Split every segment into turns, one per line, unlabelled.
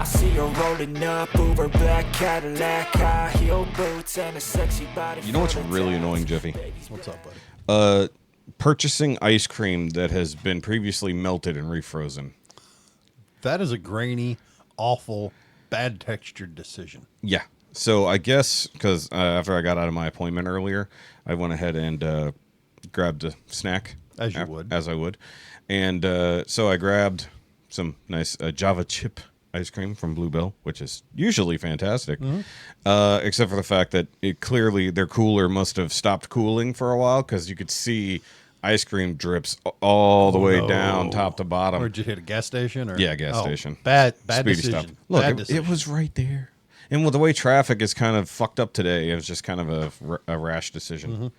I see her rolling up, Uber black Cadillac, high heel boots, and a sexy body.
You know what's really annoying, Jeffy?
What's up, buddy?
Purchasing ice cream that has been previously melted and refrozen.
That is a grainy, awful, bad textured decision.
Yeah. So I guess because after I got out of my appointment earlier, I went ahead and grabbed a snack.
As you would.
As I would. And so I grabbed some nice Java chip ice cream from Bluebell, which is usually fantastic, except for the fact that it clearly their cooler must have stopped cooling for a while because you could see ice cream drips all the way down top to bottom.
Where'd you hit a gas station? Or?
Yeah, gas station.
Bad
Speedy
decision.
stuff. Look,
bad
it was right there. And with the way traffic is kind of fucked up today, it was just kind of a rash decision.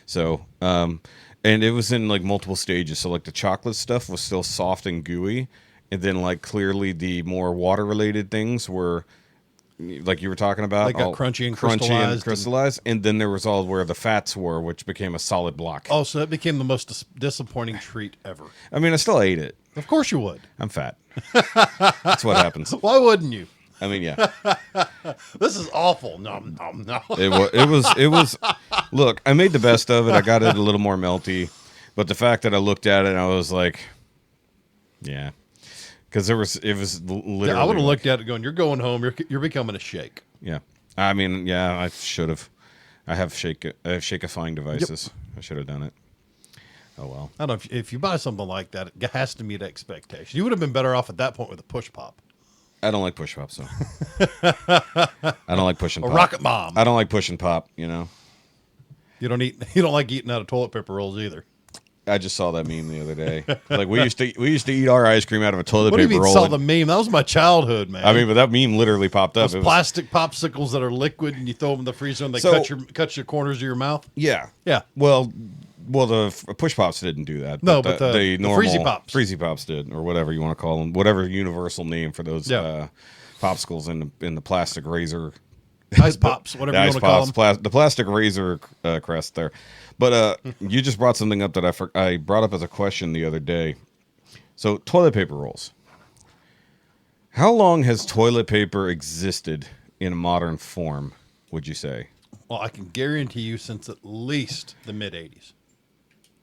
So, and it was in like multiple stages. So like the chocolate stuff was still soft and gooey. And then like clearly the more water related things were like you were talking about.
They got crunchy and
crystallized. And then there was all where the fats were, which became a solid block.
Oh, so that became the most disappointing treat ever.
I mean, I still ate it.
Of course you would.
I'm fat. That's what happens.
Why wouldn't you?
I mean, yeah.
This is awful. Nom, nom, nom.
It was. Look, I made the best of it. I got it a little more melty, but the fact that I looked at it and I was like, yeah, because it was literally.
Yeah, I would have looked at it going, "You're going home. You're becoming a shake."
Yeah, I mean, yeah, I should have. I have shake-ifying devices. Yep. I should have done it. Oh well.
I don't know if you buy something like that, it has to meet expectations. You would have been better off at that point with a push pop.
I don't like push pops, so I don't like pushing.
A
pop.
rocket bomb.
I don't like pushing pop. You know.
You don't like eating out of toilet paper rolls either.
I just saw that meme the other day. Like we used to eat our ice cream out of a toilet
what
paper
do you mean
roll.
saw the meme? That was my childhood, man.
I mean, but that meme literally popped up.
Those plastic popsicles that are liquid and you throw them in the freezer and they cut your corners of your mouth.
Yeah,
yeah.
Well, the push pops didn't do that.
No, but the
normal
freezy
pops did, or whatever you want to call them, whatever universal name for those popsicles in the plastic razor.
Ice pops, whatever you want to call them.
The plastic razor crest there. But you just brought something up that I brought up as a question the other day. So toilet paper rolls. How long has toilet paper existed in a modern form, would you say?
Well, I can guarantee you since at least the mid-'80s.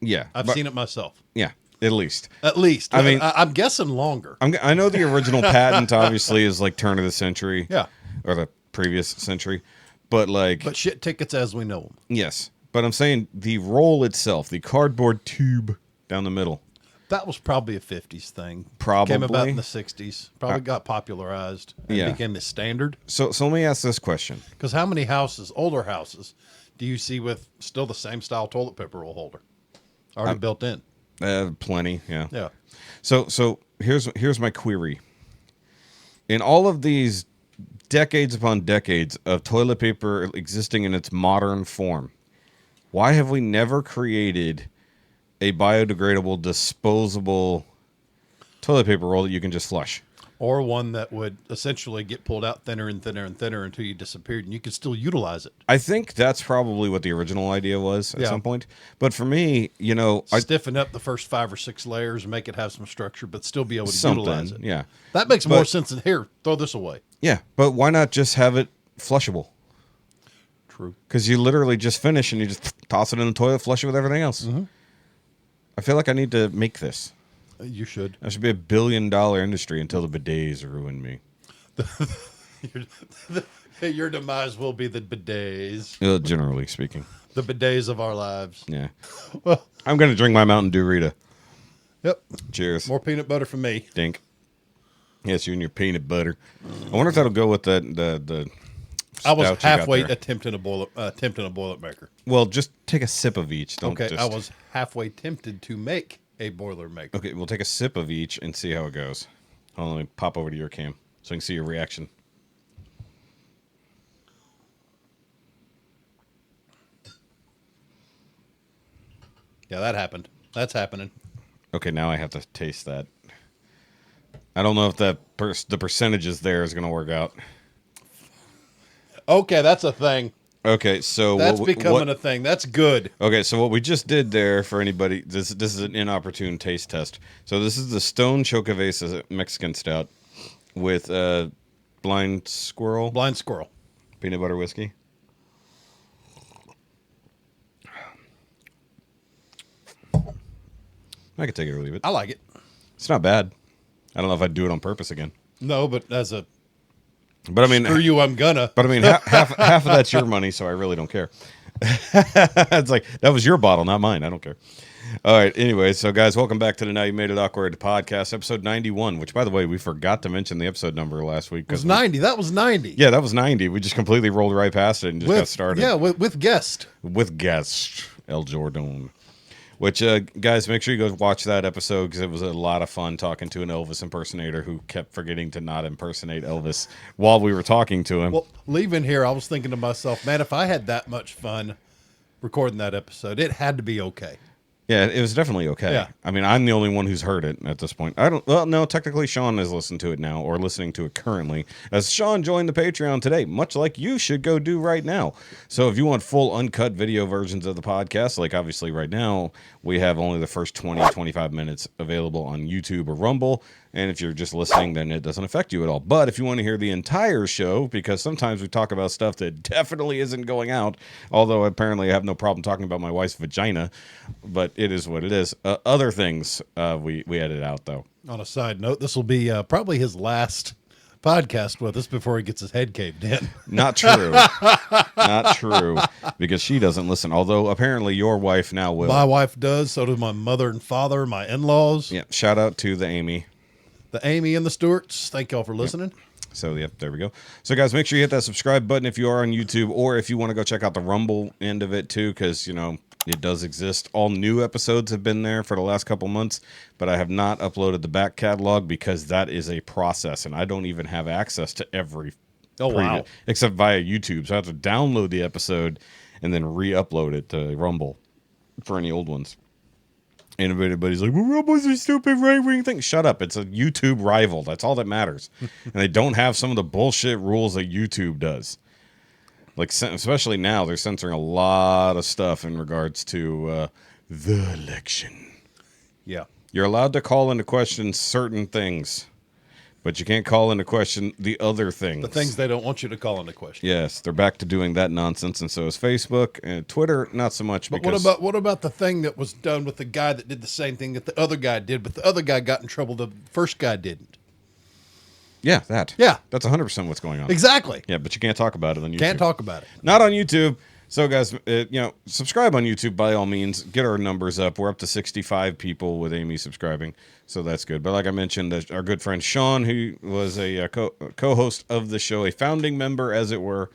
Yeah.
I've seen it myself.
Yeah, at least.
At least.
I mean,
I'm guessing longer.
I know the original patent obviously is like turn of the century.
Yeah.
Or the previous century. But
shit tickets as we know them.
Yes. But I'm saying the roll itself, the cardboard tube down the middle.
That was probably a 50s thing.
Probably.
Came about in the 60s. Probably got popularized and became the standard.
So let me ask this question.
Because how many houses, older houses, do you see with still the same style toilet paper roll holder? Already built in.
Plenty, yeah.
Yeah.
So here's my query. In all of these decades upon decades of toilet paper existing in its modern form, why have we never created a biodegradable, disposable toilet paper roll that you can just flush?
Or one that would essentially get pulled out thinner and thinner and thinner until you disappeared, and you could still utilize it.
I think that's probably what the original idea was at some point. But for me,
stiffen up the first 5 or 6 layers and make it have some structure, but still be able to utilize it.
Yeah,
that makes more sense than here. Throw this away.
Yeah, but why not just have it flushable?
True.
Because you literally just finish and you just toss it in the toilet, flush it with everything else. Mm-hmm. I feel like I need to make this.
You should.
That should be $1 billion industry until the bidets ruin me.
Your demise will be the bidets.
Generally speaking.
The bidets of our lives.
Yeah. Well, I'm going to drink my Mountain Dew Rita.
Yep.
Cheers.
More peanut butter for me.
Dink. Yes, you and your peanut butter. I wonder if that'll go with the
I was halfway attempting a boiler maker.
Well, just take a sip of each.
I was halfway tempted to make a boiler maker.
Okay, we'll take a sip of each and see how it goes. Hold on, let me pop over to your cam so I can see your reaction.
Yeah, that happened. That's happening.
Okay, now I have to taste that. I don't know if the percentages there is going to work out.
Okay, that's a thing.
Okay, so
that's becoming a thing. That's good.
Okay, so what we just did there for anybody, this is an inopportune taste test. So this is the Stone Chocovesa Mexican Stout with Blind Squirrel.
Blind Squirrel.
Peanut butter whiskey. I could take it or leave it.
I like it.
It's not bad. I don't know if I'd do it on purpose again.
No, but as a
But I mean,
screw you, I'm gonna.
But I mean, half of that's your money, so I really don't care. It's like, that was your bottle, not mine. I don't care. All right. Anyway, so guys, welcome back to the Now You Made It Awkward podcast, episode 91, which, by the way, we forgot to mention the episode number last week.
It was 90. That was 90.
Yeah, that was 90. We just completely rolled right past it and just got started.
Yeah, with guest.
With guest, El Jordan. Which, guys, make sure you go watch that episode because it was a lot of fun talking to an Elvis impersonator who kept forgetting to not impersonate Elvis while we were talking to him.
Well, leaving here, I was thinking to myself, man, if I had that much fun recording that episode, it had to be okay.
Yeah, it was definitely okay.
Yeah.
I mean, I'm the only one who's heard it at this point. Well, no, technically Sean has listened to it now, or listening to it currently, as Sean joined the Patreon today, much like you should go do right now. So if you want full uncut video versions of the podcast, like obviously right now, we have only the first 20, 25 minutes available on YouTube or Rumble. And if you're just listening, then it doesn't affect you at all. But if you want to hear the entire show, because sometimes we talk about stuff that definitely isn't going out, although apparently I have no problem talking about my wife's vagina, but it is what it is. Other things we edit out, though.
On a side note, this will be probably his last podcast with us before he gets his head caved in.
Not true. Not true, because she doesn't listen, although apparently your wife now will.
My wife does, so does my mother and father, my in-laws.
Yeah, shout out to the Amy.
The Amy and the Stewarts. Thank y'all for listening.
So, yep, there we go. So, guys, make sure you hit that subscribe button if you are on YouTube, or if you want to go check out the Rumble end of it, too, because, you know, it does exist. All new episodes have been there for the last couple months, but I have not uploaded the back catalog because that is a process, and I don't even have access to every
wow.
except via YouTube. So I have to download the episode and then re-upload it to Rumble for any old ones. And everybody's like, well, Rumble's a stupid right-wing thing. Shut up. It's a YouTube rival. That's all that matters. And they don't have some of the bullshit rules that YouTube does. Like, especially now, they're censoring a lot of stuff in regards to the election.
Yeah.
You're allowed to call into question certain things, but you can't call into question the other things.
The things they don't want you to call into question.
Yes, they're back to doing that nonsense, and so is Facebook and Twitter. Not so much.
But
because
what about the thing that was done with the guy that did the same thing that the other guy did, but the other guy got in trouble, the first guy didn't?
Yeah, that.
Yeah.
That's 100% what's going on.
Exactly.
Yeah, but you can't talk about it on YouTube.
Can't talk about it.
Not on YouTube. So, guys, subscribe on YouTube by all means. Get our numbers up. We're up to 65 people with Amy subscribing, so that's good. But like I mentioned, our good friend Sean, who was a co-host of the show, a founding member, as it were,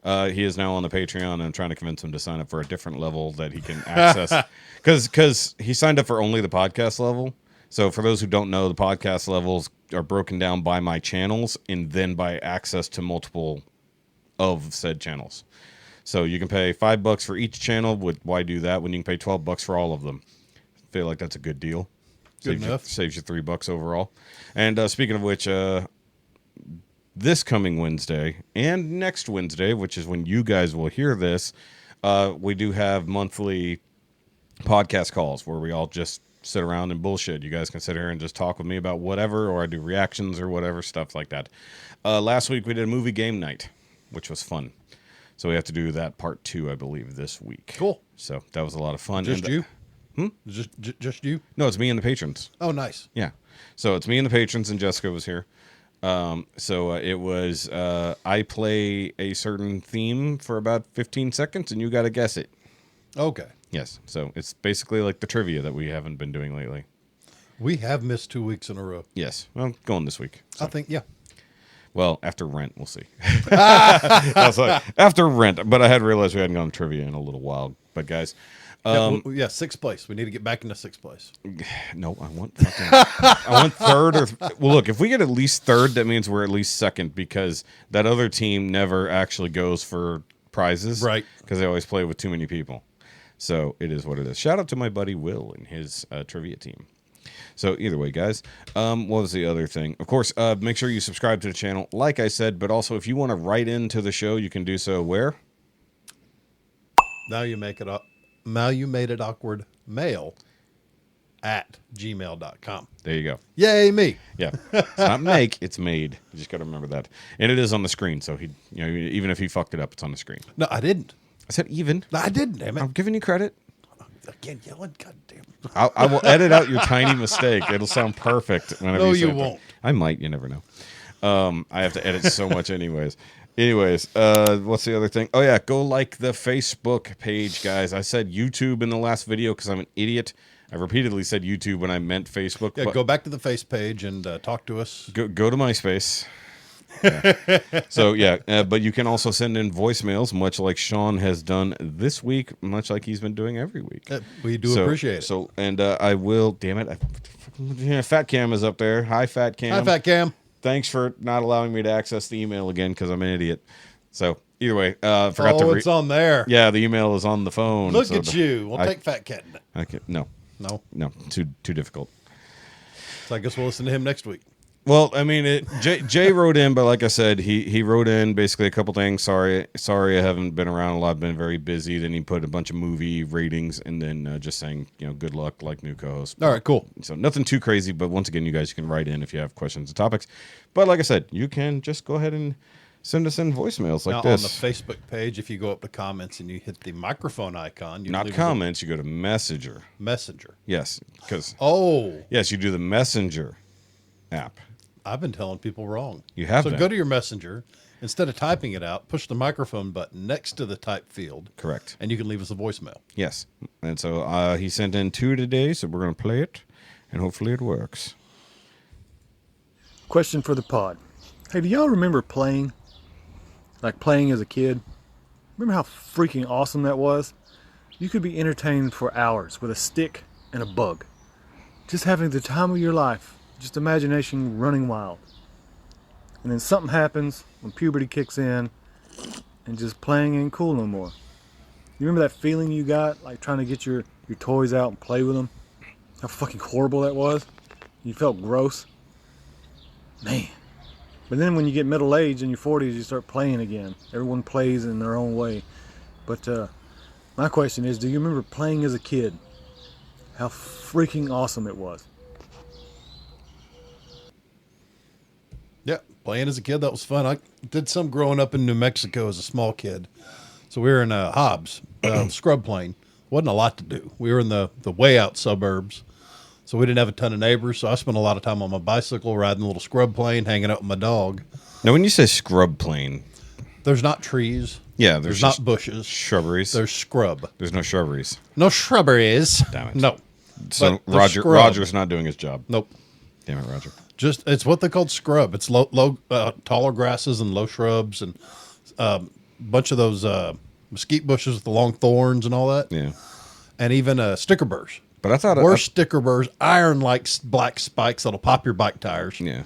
he is now on the Patreon, and I'm trying to convince him to sign up for a different level that he can access. Because he signed up for only the podcast level. So for those who don't know, the podcast levels are broken down by my channels and then by access to multiple of said channels. So you can pay $5 for each channel. Why do that when you can pay $12 for all of them? I feel like that's a good deal.
Good enough.
Saves you $3 overall. And speaking of which, this coming Wednesday and next Wednesday, which is when you guys will hear this, we do have monthly podcast calls where we all just sit around and bullshit. You guys can sit here and just talk with me about whatever, or I do reactions or whatever, stuff like that. Last week we did a movie game night, which was fun. So we have to do that part 2, I believe, this week.
Cool.
So that was a lot of fun.
Just you? Just you?
No, it's me and the patrons.
Oh, nice.
Yeah. So it's me and the patrons, and Jessica was here. So it was, I play a certain theme for about 15 seconds, and you got to guess it.
Okay.
Yes. So it's basically like the trivia that we haven't been doing lately.
We have missed 2 weeks in a row.
Yes. Well, going this week. So.
I think, yeah.
Well, after Rent, we'll see. I was like, after Rent, but I had realized we hadn't gone trivia in a little while. But guys,
yeah, sixth place. We need to get back into sixth place.
No, I want third. Well, look, if we get at least third, that means we're at least second, because that other team never actually goes for prizes,
right?
Because they always play with too many people. So it is what it is. Shout out to my buddy Will and his trivia team. So either way, guys, what was the other thing? Of course, make sure you subscribe to the channel, like I said, but also if you want to write into the show, you can do so where?
Now you make it up. Now you made it awkward mail @gmail.com.
There you go.
Yay, me.
Yeah, it's not make, it's made. You just got to remember that, and it is on the screen. So he, even if he fucked it up, it's on the screen.
No, I didn't.
I said even.
No, I didn't, damn it.
I'm giving you credit.
Again, yelling, goddamn.
I will edit out your tiny mistake. It'll sound perfect whenever
No,
you say
you
it.
won't.
I might. You never know. I have to edit so much anyways. Anyways, what's the other thing? Oh, yeah, go like the Facebook page, guys. I said YouTube in the last video because I'm an idiot. I repeatedly said YouTube when I meant Facebook.
Yeah,
but
go back to the face page and talk to us.
go to MySpace. Yeah. So, yeah, but you can also send in voicemails, much like Sean has done this week, much like he's been doing every week.
We do appreciate it.
So, and I will, damn it, Fat Cam is up there. Hi, Fat Cam.
Hi, Fat Cam.
Thanks for not allowing me to access the email again because I'm an idiot. So either way, forgot to.
It's on there.
Yeah, the email is on the phone.
Look at you. We'll take Fat Cat.
No, too difficult.
So I guess we'll listen to him next week.
Well, I mean, Jay wrote in, but like I said, he wrote in basically a couple things. Sorry, I haven't been around a lot. I've been very busy. Then he put a bunch of movie ratings, and then just saying, good luck, like new co-host.
All right, cool.
So nothing too crazy, but once again, you guys can write in if you have questions and topics. But like I said, you can just go ahead and send us in voicemails like
now,
this.
on the Facebook page, if you go up to comments and you hit the microphone icon, you
Not comments, you go to Messenger.
Messenger.
Yes, because yes, you do the Messenger app.
I've been telling people wrong.
You have
So
been.
go to your Messenger. Instead of typing it out, push the microphone button next to the type field.
Correct.
And you can leave us a voicemail.
Yes, and so he sent in 2 today, so we're going to play it, and hopefully it works.
Question for the pod. Hey, do y'all remember playing? Like playing as a kid? Remember how freaking awesome that was? You could be entertained for hours with a stick and a bug. Just having the time of your life. Just imagination running wild. And then something happens when puberty kicks in and just playing ain't cool no more. You remember that feeling you got like trying to get your toys out and play with them? How fucking horrible that was? You felt gross? Man. But then when you get middle age in your 40s, you start playing again. Everyone plays in their own way. But my question is, do you remember playing as a kid? How freaking awesome it was.
Yeah, playing as a kid, that was fun. I did some growing up in New Mexico as a small kid. So we were in Hobbs, scrub plane. Wasn't a lot to do. We were in the way out suburbs. So we didn't have a ton of neighbors. So I spent a lot of time on my bicycle, riding a little scrub plane, hanging out with my dog.
Now, when you say scrub plane,
There's not trees.
yeah,
There's
just
not bushes.
shrubberies.
There's scrub.
There's no shrubberies.
No shrubberies.
Damn it.
No.
So
But the scrub.
Roger's not doing his job.
Nope.
Damn it, Roger.
Just it's what they called scrub. It's taller grasses and low shrubs and a bunch of those mesquite bushes with the long thorns and all that.
Yeah,
And even sticker burrs.
but I thought
Worse sticker burrs, iron like black spikes that'll pop your bike tires.
yeah,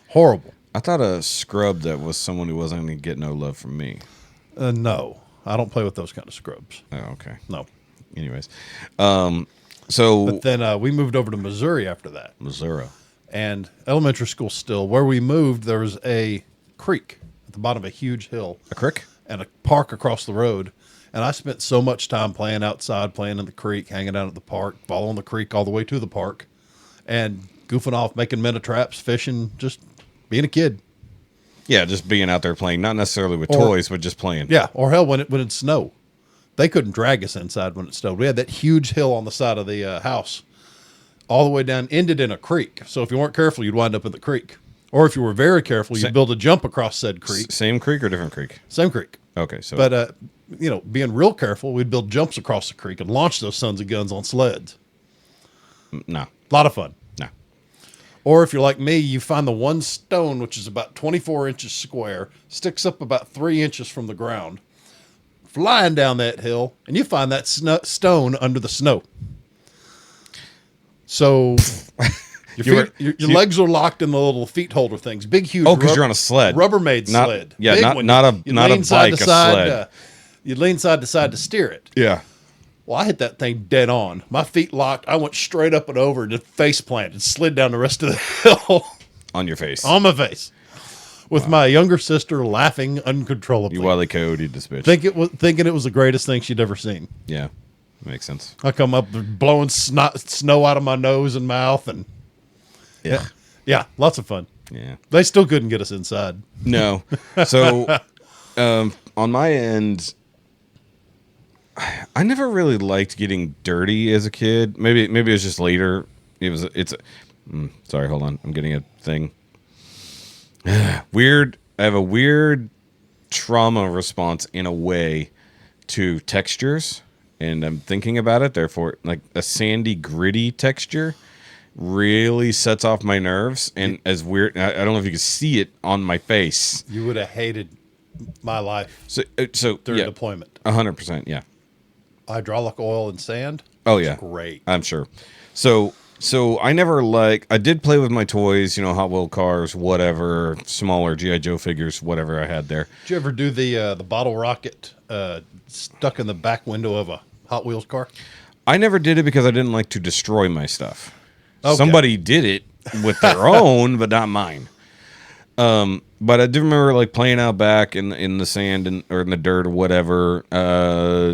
Horrible.
I thought a scrub that was someone who wasn't going to get no love from me.
No, I don't play with those kind of scrubs.
Oh, okay.
No.
Anyways, so
But then we moved over to Missouri after that.
Missouri.
And elementary school still. Where we moved, there was a creek at the bottom of a huge hill.
A crick?
And a park across the road. And I spent so much time playing outside, playing in the creek, hanging out at the park, following the creek all the way to the park, and goofing off, making minnow traps, fishing, just being a kid.
Yeah, just being out there playing, not necessarily with toys, but just playing.
Yeah, or hell, when it'd snow. They couldn't drag us inside when it snowed. We had that huge hill on the side of the house, all the way down, ended in a creek. So if you weren't careful, you'd wind up in the creek. Or if you were very careful, you'd build a jump across said creek.
Same creek or different creek?
Same creek.
Okay, so
But, being real careful, we'd build jumps across the creek and launch those sons of guns on sleds.
no,
A lot of fun.
no.
Or if you're like me, you find the one stone, which is about 24 inches square, sticks up about 3 inches from the ground, flying down that hill, and you find that stone under the snow. So your legs are locked in the little feet holder things. Big, huge.
Oh, because you're on a sled.
Rubbermaid sled.
Yeah,
Big
not
one.
not a
You
not a
lean side
bike,
to
a
side,
sled.
you lean side to side to steer it.
Yeah.
Well, I hit that thing dead on. My feet locked. I went straight up and over and just face planted, slid down the rest of the hill
On your face.
on my face, with my younger sister laughing uncontrollably.
You wily coyote this bitch.
Thinking it was the greatest thing she'd ever seen.
Yeah. Makes sense.
I come up blowing snow out of my nose and mouth, and yeah, lots of fun.
Yeah.
They still couldn't get us inside.
No. So, on my end, I never really liked getting dirty as a kid. Maybe it was just later. Sorry, hold on. I'm getting a thing. Weird. I have a weird trauma response in a way to textures, and I'm thinking about it. Therefore, like a sandy, gritty texture really sets off my nerves. And as weird, I don't know if you can see it on my face.
You would have hated my life
So
during deployment.
100%. Yeah.
Hydraulic oil and sand.
Oh yeah.
Great.
I'm sure. So I never I did play with my toys, Hot Wheel cars, whatever, smaller G.I. Joe figures, whatever I had there.
Did you ever do the bottle rocket stuck in the back window of a Hot Wheels car?
I never did it because I didn't like to destroy my stuff.
Okay.
Somebody did it with their own, but not mine. But I do remember playing out back in the sand or in the dirt or whatever.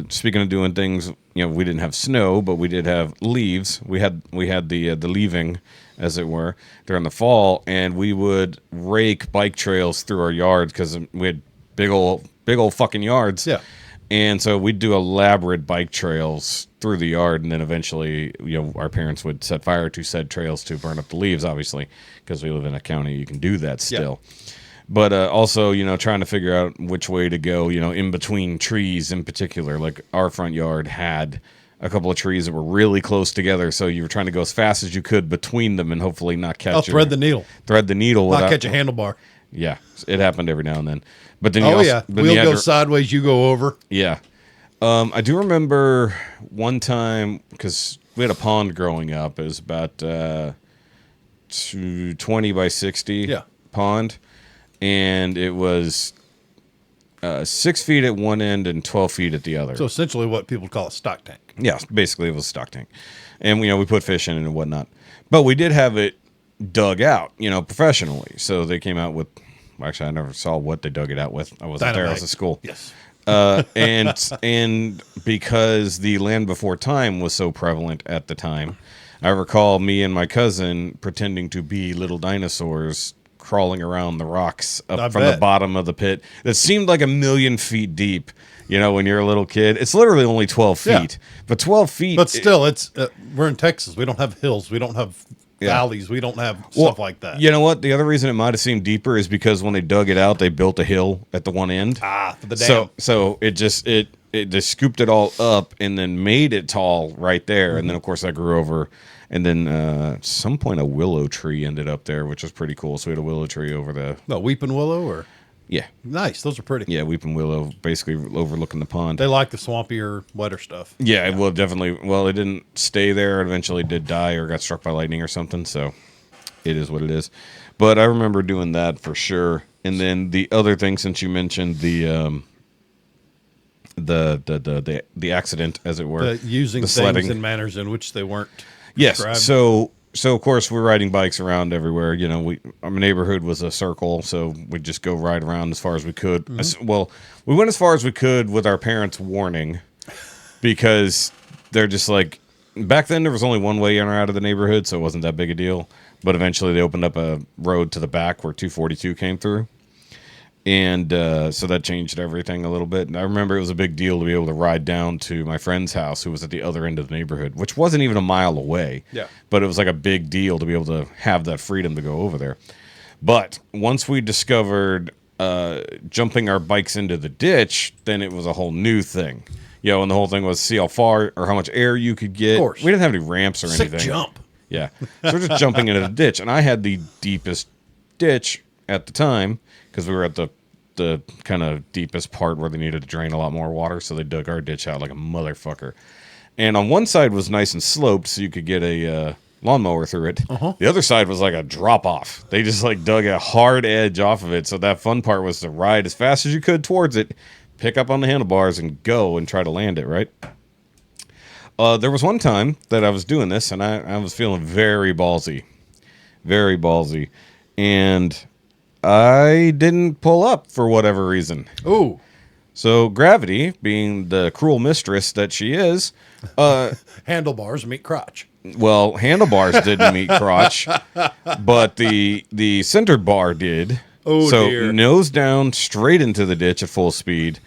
Speaking of doing things, we didn't have snow, but we did have leaves. We had the leaving, as it were, during the fall, and we would rake bike trails through our yards because we had big old fucking yards.
Yeah.
And so we'd do elaborate bike trails through the yard, and then eventually, our parents would set fire to said trails to burn up the leaves, obviously, because we live in a county you can do that still. Yeah. But also, trying to figure out which way to go, in between trees in particular. Like our front yard had a couple of trees that were really close together, so you were trying to go as fast as you could between them and hopefully not catch
thread the needle.
Thread the needle.
Not catch a handlebar.
Yeah, it happened every now and then. But then
wheel goes sideways, you go over.
Yeah. I do remember one time, because we had a pond growing up. It was about 20 by 60 pond. And it was 6 feet at one end and 12 feet at the other.
So essentially what people call a stock tank.
Yeah, basically it was a stock tank. And, we put fish in it and whatnot. But we did have it dug out, professionally. So they came out with... Actually, I never saw what they dug it out with. I wasn't there. I was at school.
Yes.
And because the Land Before Time was so prevalent at the time, I recall me and my cousin pretending to be little dinosaurs crawling around the rocks up from the bottom of the pit that seemed like 1,000,000 feet deep. When you're a little kid, it's literally only 12 feet, but 12 feet.
But still, it's we're in Texas. We don't have hills. We don't have valleys. We don't have stuff like that.
You know what? The other reason it might have seemed deeper is because when they dug it out, they built a hill at the one end.
For the dam.
So it just scooped it all up and then made it tall right there. And then of course that grew over. And then at some point a willow tree ended up there, which was pretty cool. So we had a willow tree over the
weeping willow or
yeah.
Nice. Those are pretty.
Yeah, weeping willow, basically overlooking the pond.
They like the swampier, wetter stuff.
Yeah, well, definitely. Well, it didn't stay there. It eventually did die or got struck by lightning or something. So it is what it is. But I remember doing that for sure. And then the other thing, since you mentioned the accident, as it were,
using things
sledding.
in manners in which they weren't.
Yes.
Described.
So of course we're riding bikes around everywhere. Our neighborhood was a circle, so we'd just go ride around as far as we could. Mm-hmm. Well, we went as far as we could with our parents' warning, because they're just like, back then there was only one way in or out of the neighborhood, so it wasn't that big a deal. But eventually they opened up a road to the back where 242 came through. And so that changed everything a little bit. And I remember it was a big deal to be able to ride down to my friend's house, who was at the other end of the neighborhood, which wasn't even a mile away.
Yeah.
But it was like a big deal to be able to have that freedom to go over there. But once we discovered jumping our bikes into the ditch, then it was a whole new thing. And the whole thing was see how far or how much air you could get.
Of course.
We didn't have any ramps or
Sick
anything.
jump.
Yeah. So we're just jumping into the ditch. And I had the deepest ditch at the time, because we were at the kind of deepest part where they needed to drain a lot more water, so they dug our ditch out like a motherfucker. And on one side was nice and sloped, so you could get a lawnmower through it. Uh-huh. The other side was like a drop off. They just dug a hard edge off of it, so that fun part was to ride as fast as you could towards it, pick up on the handlebars, and go and try to land it, right? There was one time that I was doing this, and I was feeling very ballsy. Very ballsy. And I didn't pull up for whatever reason.
Ooh.
So gravity, being the cruel mistress that she is,
Handlebars meet crotch.
well, handlebars didn't meet crotch, but the center bar did.
Oh,
so
dear.
nose down, straight into the ditch at full speed.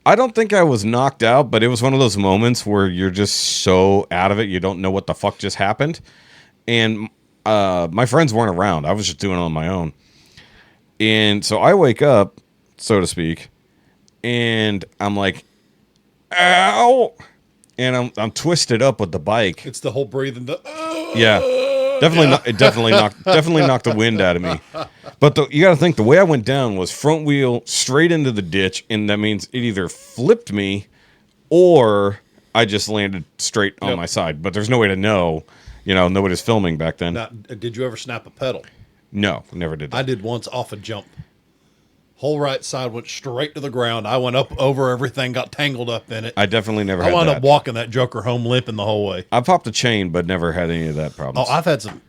I don't think I was knocked out, but it was one of those moments where you're just so out of it, you don't know what the fuck just happened. And my friends weren't around. I was just doing it on my own. And so I wake up, so to speak, and I'm like, ow! And I'm twisted up with the bike.
It's the whole breathing.
Yeah, it definitely knocked the wind out of me. But you got to think, the way I went down was front wheel straight into the ditch, and that means it either flipped me or I just landed straight on my side. But there's no way to know. Nobody's filming back then.
Now, did you ever snap a pedal?
No, never did that.
I did once off a jump. Whole right side went straight to the ground. I went up over everything, got tangled up in it.
I definitely never had
wound
that.
up walking that joker home limping the whole way.
I popped a chain, but never had any of that problem.
Oh, I've had some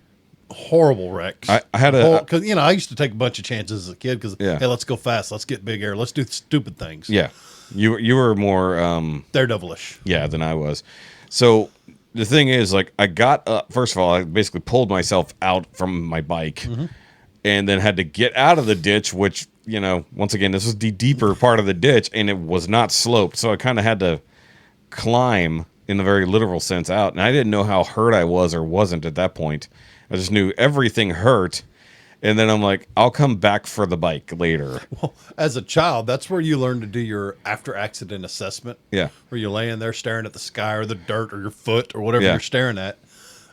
horrible wrecks.
I had
because I used to take a bunch of chances as a kid because
Yeah.
hey, let's go fast, let's get big air, let's do stupid things.
Yeah, you were more
Daredevilish.
than I was. So the thing is, like, I got up. First of all, I basically pulled myself out from my bike, and then had to get out of the ditch. Which once again, this was the deeper part of the ditch, and it was not sloped, so I kind of had to climb in the very literal sense out. And I didn't know how hurt I was or wasn't at that point. I just knew everything hurt. And then I'm like, I'll come back for the bike later.
Well, as a child, that's where you learn to do your after accident assessment.
Yeah.
Where you're laying there staring at the sky or the dirt or your foot or whatever
Yeah.
you're staring at,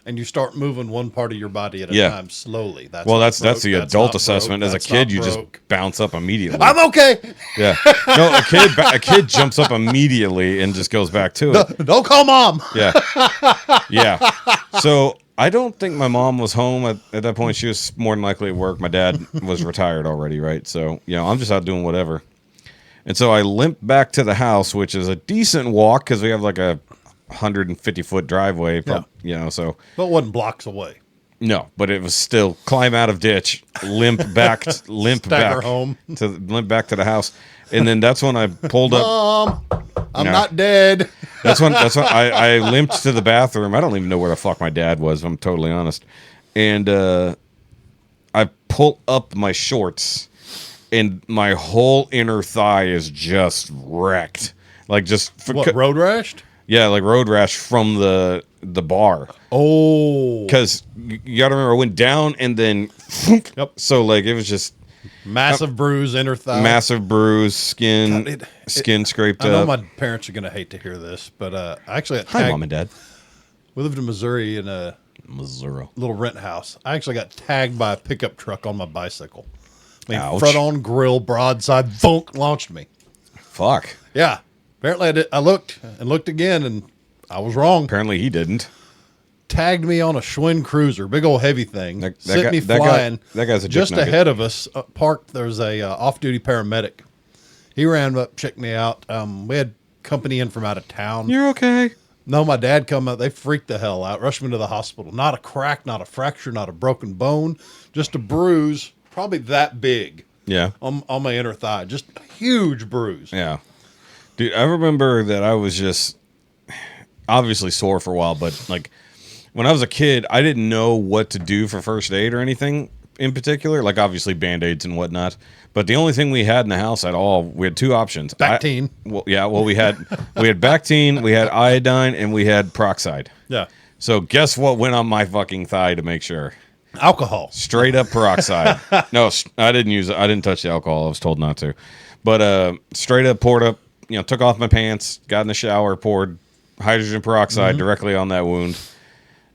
and you start moving one part of your body at a
Yeah.
time slowly. That's
Well,
not
that's
broke,
the
that's
adult
not
assessment.
broke,
As a
that's
kid,
not
you just
broke.
bounce up immediately.
I'm okay.
Yeah. No, a kid jumps up immediately and just goes back to it.
Don't call mom.
Yeah. Yeah. So I don't think my mom was home at that point. She was more than likely at work. My dad was retired already, right? So, I'm just out doing whatever. And so I limped back to the house, which is a decent walk because we have like a 150-foot driveway. So.
But it wasn't blocks away.
No, but it was still climb out of ditch, limp back to the house. And then that's when I pulled up.
Mom, I'm
No.
not dead.
That's when I limped to the bathroom. I don't even know where the fuck my dad was, if I'm totally honest. And I pull up my shorts, and my whole inner thigh is just wrecked. Like just
What, road rashed?
Yeah, like road rash from the bar.
Oh.
Because you got to remember, I went down and then.
Yep.
So like it was just
Massive bruise, inner thigh.
massive bruise, skin
God,
skin scraped
I know
up.
my parents are going to hate to hear this, but I actually got
Hi,
tagged.
Mom and Dad.
We lived in Missouri in a
Missouri.
little rent house. I actually got tagged by a pickup truck on my bicycle.
Ouch.
Front on grill, broadside, thunk, launched me.
Fuck.
Yeah. Apparently I did. I looked and looked again, and I was wrong.
Apparently he didn't.
Tagged me on a Schwinn Cruiser, big old heavy thing.
That
Sent
guy-
me
that guy-
flying.
that guy's a dick
just
nugget.
ahead of us. Parked. There's a off-duty paramedic. He ran up, checked me out. We had company in from out of town.
You're okay.
No, my dad come up. They freaked the hell out. Rushed me to the hospital. Not a crack, not a fracture, not a broken bone. Just a bruise, probably that big
Yeah.
on my inner thigh. Just a huge bruise.
Yeah. Dude, I remember that I was just obviously sore for a while, but like when I was a kid, I didn't know what to do for first aid or anything in particular. Like obviously Band-Aids and whatnot. But the only thing we had in the house at all, we had two options.
Bactine.
We had Bactine, we had iodine, and we had peroxide.
Yeah.
So guess what went on my fucking thigh to make sure?
Alcohol.
Straight up peroxide. No, I didn't use it. I didn't touch the alcohol. I was told not to. But straight up poured up, took off my pants, got in the shower, poured hydrogen peroxide directly on that wound.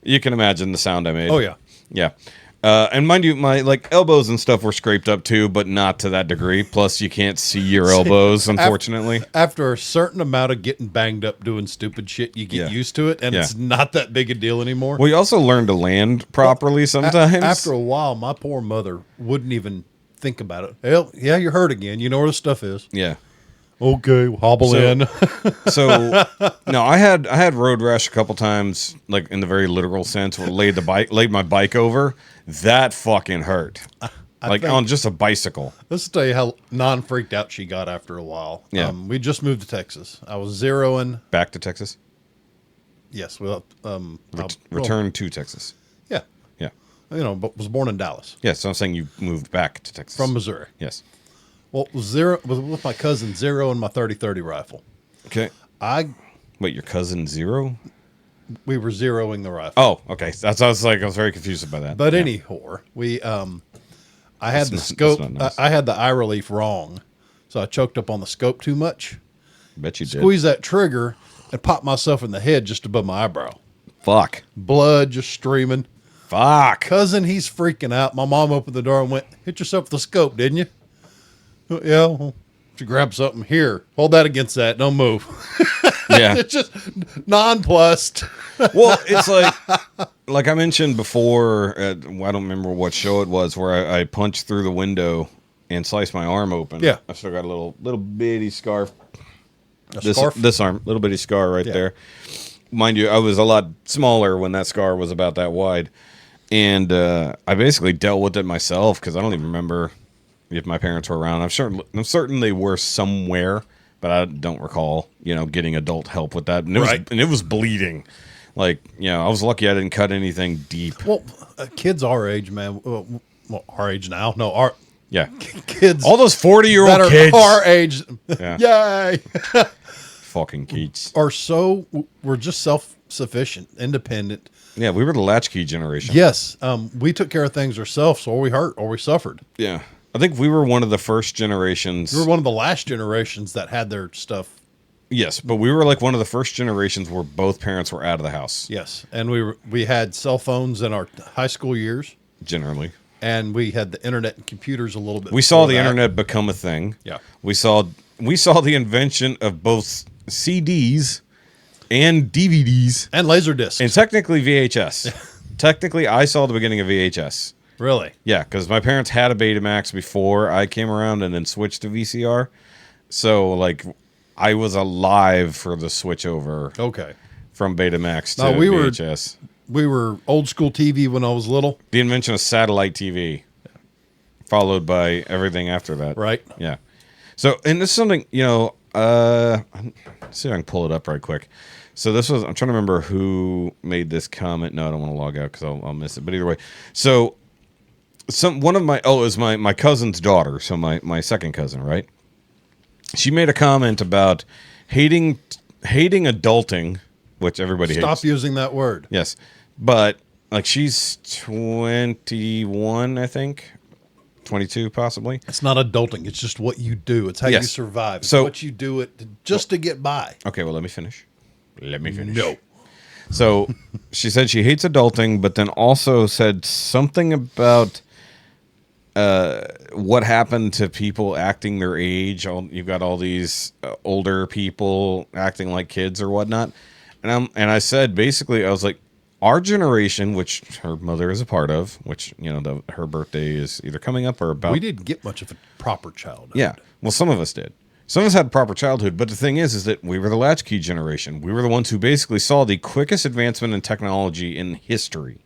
You can imagine the sound I made.
Oh, yeah.
Yeah. And mind you, my elbows and stuff were scraped up too, but not to that degree. Plus, you can't see your elbows, unfortunately.
After a certain amount of getting banged up doing stupid shit, you get
Yeah.
used to it, and
Yeah.
it's not that big a deal anymore.
Well, you also learn to land properly sometimes.
After a while, my poor mother wouldn't even think about it. Hell, yeah, you're hurt again. You know where the stuff is.
Yeah.
Okay, hobble in.
So no, I had road rash a couple times, like in the very literal sense, where laid my bike over. That fucking hurt. like
think-
on just a bicycle.
Let's tell you how non-freaked out she got after a while.
Yeah.
We just moved to Texas. I was zeroing.
Back to Texas.
Yes. Well,
Return to Texas.
Yeah.
Yeah.
But was born in Dallas
Yeah. So I'm saying you moved back to Texas
from Missouri.
Yes.
Well, was with my cousin zeroing my 30-30 rifle.
Okay. Wait, your cousin Zero?
We were zeroing the rifle.
Oh, okay. That's I was very confused by that.
But
Yeah.
anyhow, I had
That's
the
not-
scope.
that's not nice.
I had the eye relief wrong, so I choked up on the scope too much.
Bet you did.
Squeezed that trigger and popped myself in the head just above my eyebrow.
Fuck.
Blood just streaming.
Fuck.
Cousin, he's freaking out. My mom opened the door and went, "Hit yourself with the scope, didn't you?" Yeah. Well, she grabbed something. Here, hold that against that. Don't move.
Yeah.
It's just nonplussed.
Well, it's like I mentioned before, I don't remember what show it was, where I punched through the window and sliced my arm open.
Yeah.
I still got a little bitty scarf.
Scarf?
This arm, little bitty scar right there. Mind you, I was a lot smaller when that scar was about that wide. And I basically dealt with it myself because I don't even remember if my parents were around. I'm certain they were somewhere, but I don't recall, getting adult help with that. And it was bleeding. Like, I was lucky I didn't cut anything deep.
Well, kids our age, man. Well, our age now. No, our
Yeah.
kids.
All those 40-year-old
that are
kids.
our age,
Yeah.
yay,
Fucking kids.
we're just self-sufficient, independent.
Yeah, we were the latchkey generation.
Yes, we took care of things ourselves, or we hurt, or we suffered.
Yeah. I think we were one of the first generations.
We were one of the last generations that had their stuff.
Yes, but we were like one of the first generations where both parents were out of the house.
Yes, and we had cell phones in our high school years,
Generally.
and we had the internet and computers a little bit.
We saw
before
the
that.
internet become a thing.
Yeah.
We saw the invention of both CDs and DVDs
and laser discs.
and technically VHS. Technically, I saw the beginning of VHS.
Really?
Yeah, because my parents had a Betamax before I came around and then switched to VCR. So, like, I was alive for the switch over
Okay.
from Betamax to
No, we were-
VHS.
We were old school TV when I was little,
The invention of satellite TV, followed by everything after that.
right?
Yeah. So, and this is something, let's see if I can pull it up right quick. So I'm trying to remember who made this comment. No, I don't want to log out because I'll miss it. But either way, so it was my cousin's daughter. So my second cousin, right? She made a comment about hating adulting, which everybody hates.
Stop using that word.
Yes. But like she's 21, I think. 22 possibly.
It's not adulting. It's just what you do. It's how you
Yes.
survive. It's
So-
what you do just to get by.
Okay, well let me finish.
No.
So she said she hates adulting, but then also said something about what happened to people acting their age. You've got all these older people acting like kids or whatnot. And I said, basically, I was like, our generation, which her mother is a part of, which, her birthday is either coming up or about.
We didn't get much of a proper childhood.
Yeah. Well, some of us did. Some of us had proper childhood, but the thing is that we were the latchkey generation. We were the ones who basically saw the quickest advancement in technology in history.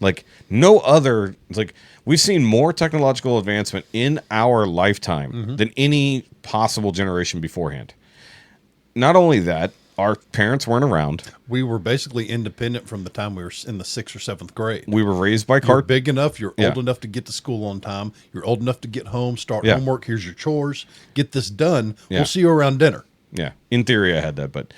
Like no other, like we've seen more technological advancement in our lifetime than any possible generation beforehand. Not only that, our parents weren't around.
We were basically independent from the time we were in the 6th or 7th grade.
We were raised by
You're big enough. You're
Yeah.
old enough to get to school on time. You're old enough to get home, start
Yeah.
homework. Here's your chores. Get this done.
Yeah.
We'll see you around dinner.
Yeah, in theory, I had that, but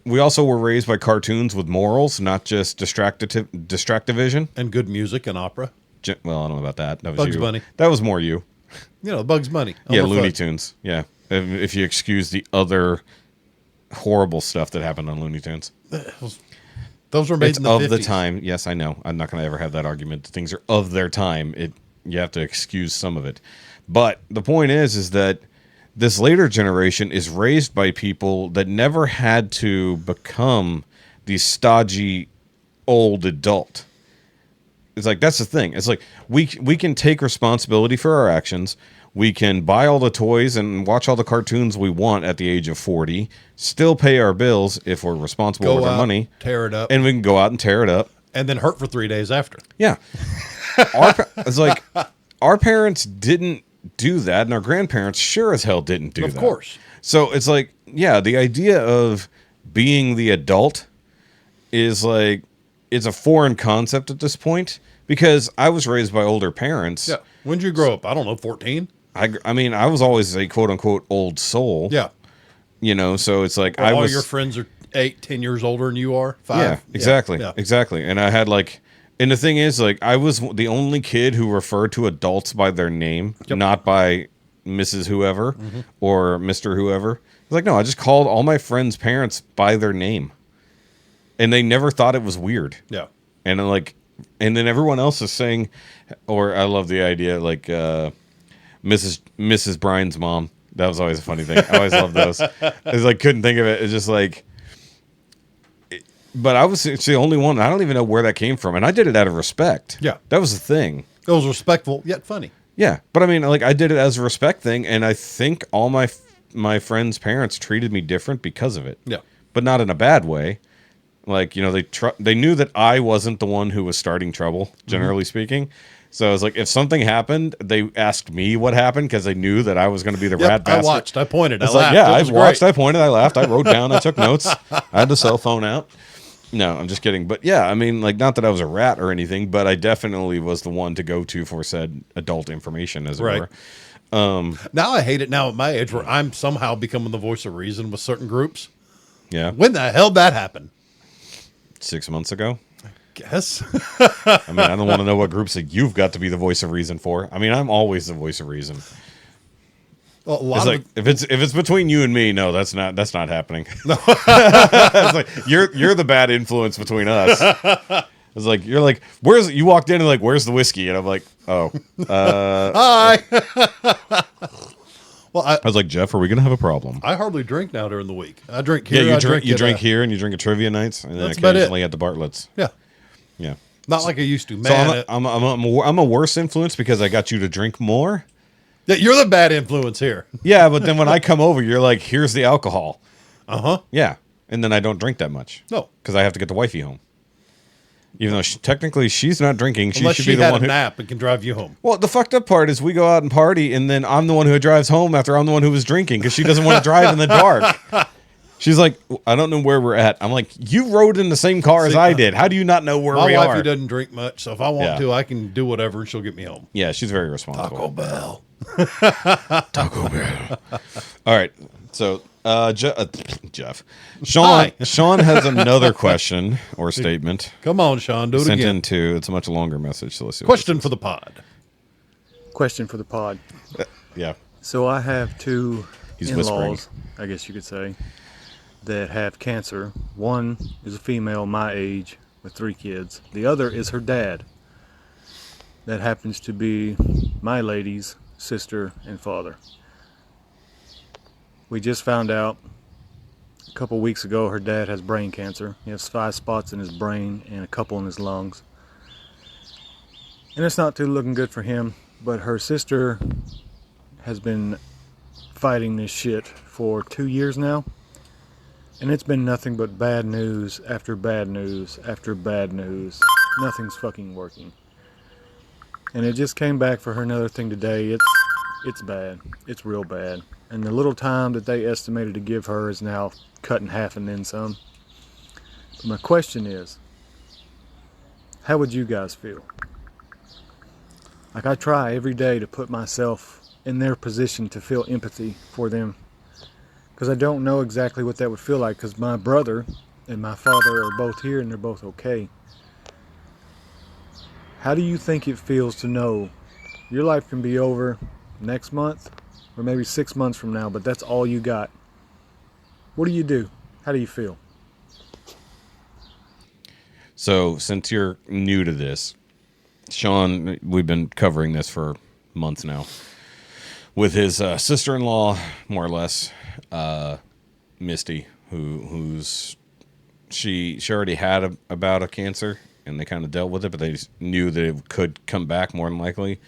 we also were raised by cartoons with morals, not just distractivision.
And good music and opera.
Well, I don't know about that. That was
Bugs
you.
Bunny.
That was more you.
Bugs Bunny.
Yeah,
Elmer
Looney
Fudd.
Tunes. Yeah, if you excuse the other horrible stuff that happened on Looney Tunes.
Those were made
It's
in the
of
50s.
the time. Yes, I know. I'm not going to ever have that argument. Things are of their time. You have to excuse some of it. But the point is that this later generation is raised by people that never had to become the stodgy old adult. It's like, that's the thing. It's like we can take responsibility for our actions. We can buy all the toys and watch all the cartoons we want at the age of 40, still pay our bills if we're responsible
Go
with our
out,
money,
tear it up,
and we can go out and tear it up.
and then hurt for 3 days after.
Yeah. It's like our parents didn't do that, and our grandparents sure as hell didn't do that.
Of course.
So it's like, yeah, the idea of being the adult is like, it's a foreign concept at this point, because I was raised by older parents.
Yeah. When did you grow up? I don't know, 14?
I mean, I was always a quote unquote old soul.
Yeah.
You know, so it's like,
All your friends are 8, 10 years older than you are? 5?
Yeah, exactly.
Yeah.
Exactly. And I had like, and the thing is, like, I was the only kid who referred to adults by their name, not by Mrs. Whoever or Mr. Whoever. It's like, no, I just called all my friends' parents by their name. And they never thought it was weird.
Yeah.
And like, and then everyone else is saying, or I love the idea, like Mrs. Brian's mom. That was always a funny thing. I always loved those. It's like, couldn't think of it. It's just like, but it's the only one. I don't even know where that came from. And I did it out of respect.
Yeah.
That was the thing.
It was respectful, yet funny.
Yeah. But I mean, like, I did it as a respect thing. And I think all my friends' parents treated me different because of it.
Yeah.
But not in a bad way. Like, you know, they knew that I wasn't the one who was starting trouble, generally speaking. So I was like, if something happened, they asked me what happened because they knew that I was going to be the rat bastard.
I watched. I pointed. I
It's
laughed.
like, yeah,
It
I
was
watched,
great.
I pointed, I laughed, I wrote down, I took notes. I had the cell phone out. No, I'm just kidding. But yeah, I mean, like, not that I was a rat or anything, but I definitely was the one to go to for said adult information, as it
Right.
were.
Now I hate it now at my age where I'm somehow becoming the voice of reason with certain groups.
Yeah.
When the hell did that happen?
6 months ago.
Guess.
I mean, I don't want to know what groups that you've got to be the voice of reason for. I mean, I'm always the voice of reason.
Well, a lot
It's
of
like, if it's between you and me, no, that's not happening. No. It's like, you're the bad influence between us. It's like, you're like, you walked in and like, where's the whiskey? And I'm like, oh,
Hi. Well,
I was like, Jeff, are we gonna have a problem?
I hardly drink now during the week. I drink here.
Yeah,
I drink at,
here, and you drink at trivia nights, and then
That's about it.
occasionally at the Bartlett's.
Yeah.
Yeah.
Not like I used to.
So
Man,
I'm a worse influence because I got you to drink more.
yeah, you're the bad influence here.
Yeah, but then when I come over, you're like, here's the alcohol.
Uh-huh.
Yeah, and then I don't drink that much.
No.
Because I have to get the wifey home. Even though technically she's not drinking,
Unless
should
she
be the
had
one
a
who.
nap and can drive you home.
Well, the fucked up part is we go out and party, and then I'm the one who drives home after I'm the one who was drinking because she doesn't want to drive in the dark. She's like, I don't know where we're at. I'm like, you rode in the same car as I did. How do you not know where
My
we
wifey
are?
doesn't drink much, so if I want
Yeah.
to, I can do whatever and she'll get me home.
Yeah, she's very responsible.
Taco Bell.
Taco Bell. All right, so Jeff, Sean has another question or statement.
Come on, Sean, do it
Sent
again.
in to. It's a much longer message. So let's see.
Question for the pod.
Question for the pod.
Yeah.
So I have two
He's
in-laws, I guess you could say, that have cancer. One is a female my age with 3 kids. The other is her dad. That happens to be my lady's sister and father. We just found out a couple weeks ago her dad has brain cancer. He has 5 spots in his brain and a couple in his lungs. And it's not too looking good for him, but her sister has been fighting this shit for 2 years now. And it's been nothing but bad news after bad news after bad news. Nothing's fucking working. And it just came back for her another thing today. It's bad. It's real bad. And the little time that they estimated to give her is now cut in half and then some. But my question is, how would you guys feel? Like, I try every day to put myself in their position to feel empathy for them. Because I don't know exactly what that would feel like, because my brother and my father are both here and they're both okay. How do you think it feels to know your life can be over next month or maybe 6 months from now, but that's all you got? What do you do? How do you feel?
So, since you're new to this, Sean, we've been covering this for months now with his sister-in-law, more or less, Misty, who's she already had a bout of cancer, and they kind of dealt with it, but they just knew that it could come back more than likely.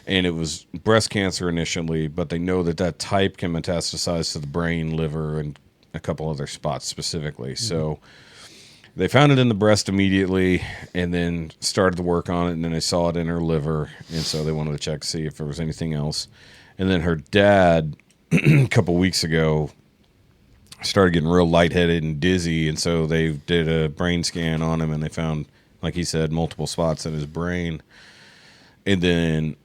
And it was breast cancer initially, but they know that type can metastasize to the brain, liver, and a couple other spots specifically. Mm-hmm. So They found it in the breast immediately and then started to work on it, and then they saw it in her liver, and so they wanted to check to see if there was anything else. And then her dad, a couple weeks ago, started getting real lightheaded and dizzy, and so they did a brain scan on him, and they found, like he said, multiple spots in his brain. And then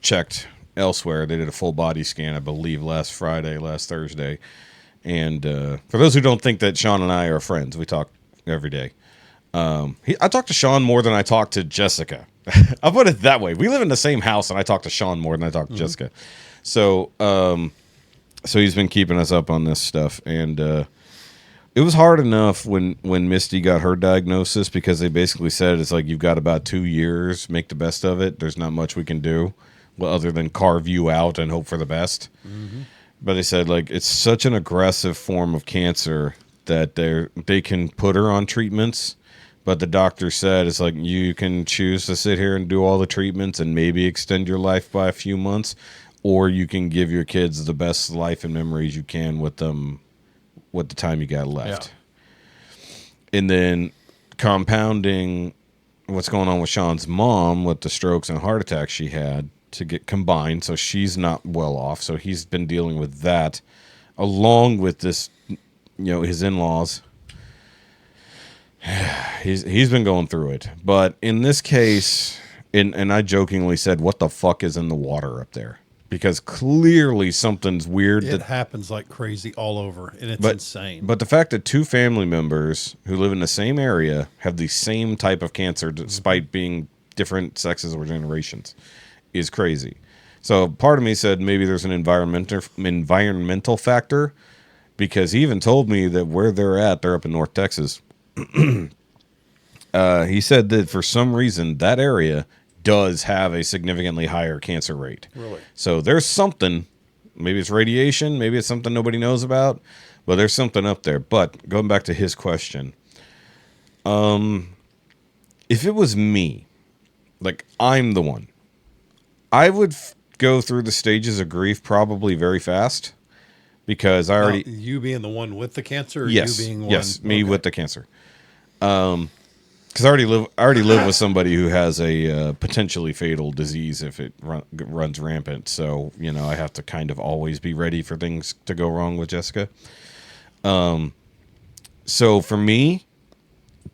checked elsewhere. They did a full body scan, I believe, last Thursday. And for those who don't think that Sean and I are friends, we talk every day. I talk to Sean more than I talk to Jessica. I'll put it that way. We live in the same house, and I talk to Sean more than I talk to Jessica. So, so he's been keeping us up on this stuff, and it was hard enough when Misty got her diagnosis, because they basically said it's like, you've got about 2 years, make the best of it. There's not much we can do, well, other than carve you out and hope for the best. Mm-hmm. But they said, like, it's such an aggressive form of cancer that they can put her on treatments. But the doctor said, it's like, you can choose to sit here and do all the treatments and maybe extend your life by a few months, or you can give your kids the best life and memories you can with them, with the time you got left. Yeah. And then compounding what's going on with Sean's mom with the strokes and heart attacks she had to get combined, so she's not well off. So he's been dealing with that, along with this, his in-laws. He's been going through it. But in this case, and I jokingly said, what the fuck is in the water up there? Because clearly something's weird.
It happens like crazy all over, and it's insane. But
the fact that 2 family members who live in the same area have the same type of cancer, despite being different sexes or generations, is crazy. So part of me said maybe there's an environmental factor, because he even told me that where they're up in North Texas. He said that for some reason that area does have a significantly higher cancer rate.
Really?
So there's something, maybe it's radiation, maybe it's something nobody knows about, but there's something up there. But going back to his question, if it was me, like I'm the one, I would go through the stages of grief probably very fast, because I already...
you being the one with the cancer? Or
yes,
you being one?
Yes, me with the cancer. Because I already live with somebody who has a potentially fatal disease if it runs rampant. So, I have to kind of always be ready for things to go wrong with Jessica. So for me,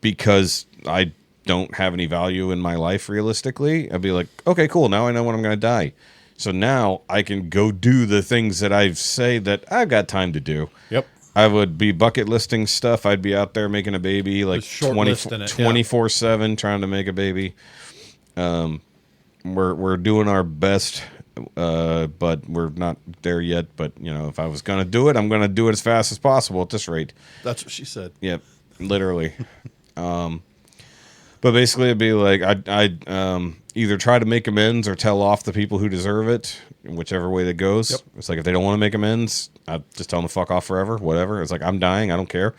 because I don't have any value in my life realistically, I'd be like, okay, cool. Now I know when I'm going to die. So now I can go do the things that I say that I've got time to do.
Yep.
I would be bucket listing stuff. I'd be out there making a baby, like 24/7 trying to make a baby. We're doing our best, but we're not there yet. But if I was gonna do it, I'm gonna do it as fast as possible at this rate.
That's what she said.
Yep, literally. But basically, it'd be like I'd either try to make amends or tell off the people who deserve it, whichever way that goes. Yep. It's like if they don't want to make amends, I just tell them to fuck off forever, whatever. It's like, I'm dying, I don't care.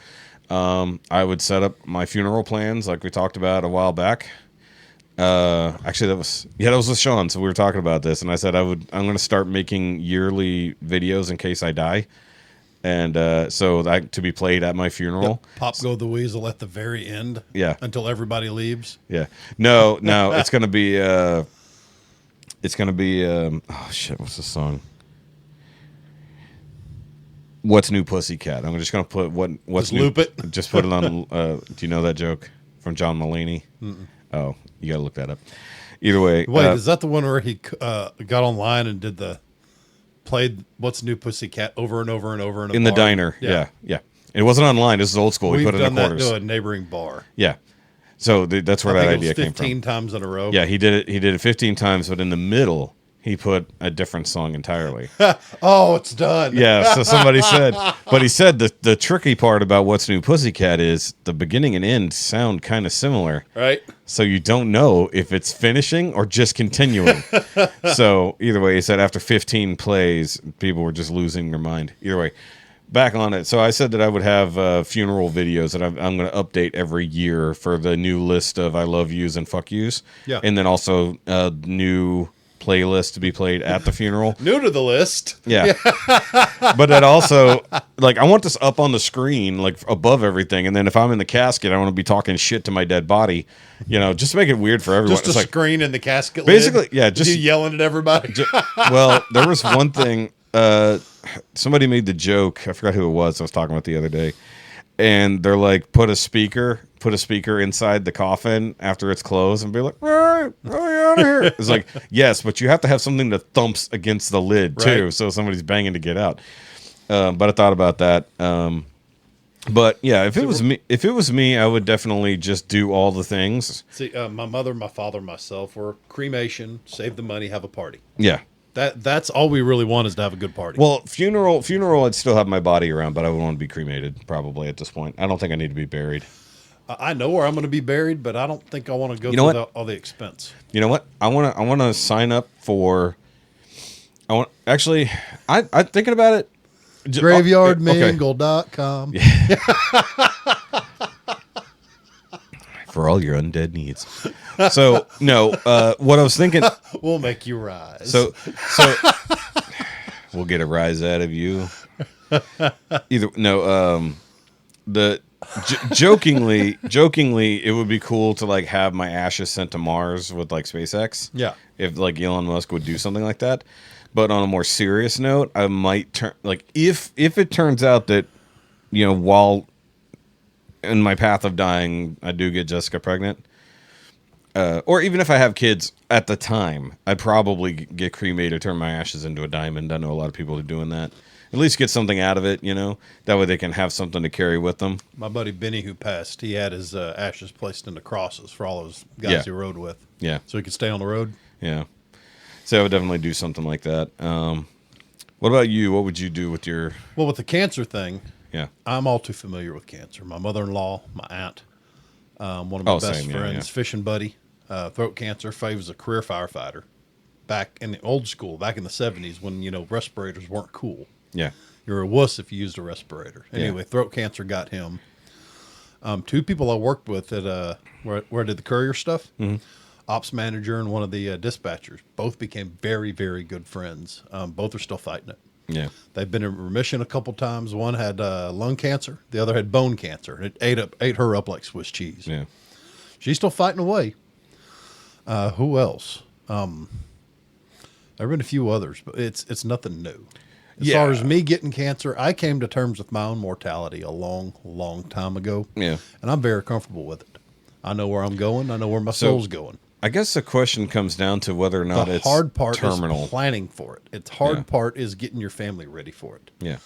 I would set up my funeral plans like we talked about a while back. Actually, that was with Sean, so we were talking about this, and I said I'm going to start making yearly videos in case I die. And so that to be played at my funeral.
Yep. Pop Go the Weasel at the very end.
Yeah.
Until everybody leaves.
Yeah. No, it's gonna be oh shit, what's the song? What's New Pussycat? I'm just gonna put what's
just
new.
Loop it.
Just put it on. Do you know that joke from John Mulaney? Mm-mm. Oh, you gotta look that up. Either way,
wait, is that the one where he got online and played What's New Pussycat over and over and over in
the diner? Yeah. It wasn't online. This is old school. We put it in the quarters.
We've done that to a neighboring bar.
Yeah. So that's where that idea came from.
15 times in a row.
Yeah, he did it 15 times, but in the middle, he put a different song entirely.
Oh, it's done.
Yeah, so somebody said, but he said the tricky part about What's New Pussycat is the beginning and end sound kind of similar.
Right.
So you don't know if it's finishing or just continuing. So either way, he said after 15 plays, people were just losing their mind. Either way, back on it. So I said that I would have funeral videos that I'm going to update every year for the new list of I love yous and fuck yous.
Yeah.
And then also new playlist to be played at the funeral.
New to the list.
Yeah. But that also, like, I want this up on the screen, like, above everything. And then if I'm in the casket, I want to be talking shit to my dead body. You know, just to make it weird for everyone.
Just a
It's like,
screen in the casket
basically,
lid.
yeah, just
you yelling at everybody.
well, there was one thing. Somebody made the joke. I forgot who it was. I was talking about the other day. And they're like, put a speaker inside the coffin after it's closed and be like, right, out of here. It's like, yes, but you have to have something that thumps against the lid too.
Right.
So somebody's banging to get out. But I thought about that. But yeah, if it was me, I would definitely just do all the things.
See, my mother, my father, myself were cremation, save the money, have a party.
Yeah.
That's all we really want is to have a good party.
Well, funeral, I'd still have my body around, but I would want to be cremated probably at this point. I don't think I need to be buried.
I know where I'm going to be buried, but I don't think I want to go through all the expense.
You know what? I want to sign up for. I'm thinking about it.
GraveyardMingle.com.
For all your undead needs. So no, what I was thinking.
We'll make you rise.
So we'll get a rise out of you. Jokingly, it would be cool to like have my ashes sent to Mars with like SpaceX.
Yeah.
If like Elon Musk would do something like that. But on a more serious note, I might turn like if it turns out that, you know, while in my path of dying, I do get Jessica pregnant. Or even if I have kids at the time, I'd probably get cremated, turn my ashes into a diamond. I know a lot of people are doing that. At least get something out of it, you know? That way they can have something to carry with them.
My buddy Benny, who passed, he had his ashes placed into crosses for all those guys he rode with.
Yeah.
So he could stay on the road.
Yeah. So I would definitely do something like that. What about you? What would you do with your...
Well, with the cancer thing,
Yeah.
I'm all too familiar with cancer. My mother-in-law, my aunt, one of my best friends, fishing buddy, throat cancer. Faye was a career firefighter back in the old school, back in the 70s when, you know, respirators weren't cool.
Yeah.
You were a wuss if you used a respirator. Anyway, throat cancer got him. Two people I worked with at where I did the courier stuff, ops manager and one of the dispatchers, both became very, very good friends. Both are still fighting it.
Yeah.
They've been in remission a couple times. One had lung cancer. The other had bone cancer. It ate her up like Swiss cheese.
Yeah.
She's still fighting away. Who else? There have been a few others, but it's nothing new. As far as me getting cancer, I came to terms with my own mortality a long, long time ago.
Yeah.
And I'm very comfortable with it. I know where I'm going. I know where my soul's going.
I guess the question comes down to whether or not
The
it's
hard part
terminal.
is planning for it. It's hard part is getting your family ready for it.
Yeah.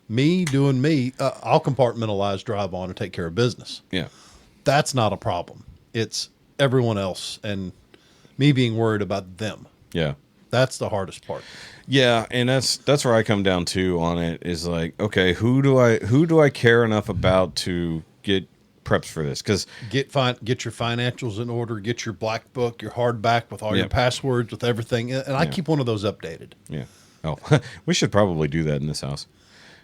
Me doing me, I'll compartmentalize, drive on, and take care of business.
Yeah.
That's not a problem. It's everyone else and me being worried about them.
Yeah.
That's the hardest part.
Yeah, and that's where I come down to on it is like, okay, who do I care enough about to get preps for this? Because
get your financials in order, get your black book, your hardback with all your passwords, with everything, and I keep one of those updated.
Yeah. Oh, we should probably do that in this house.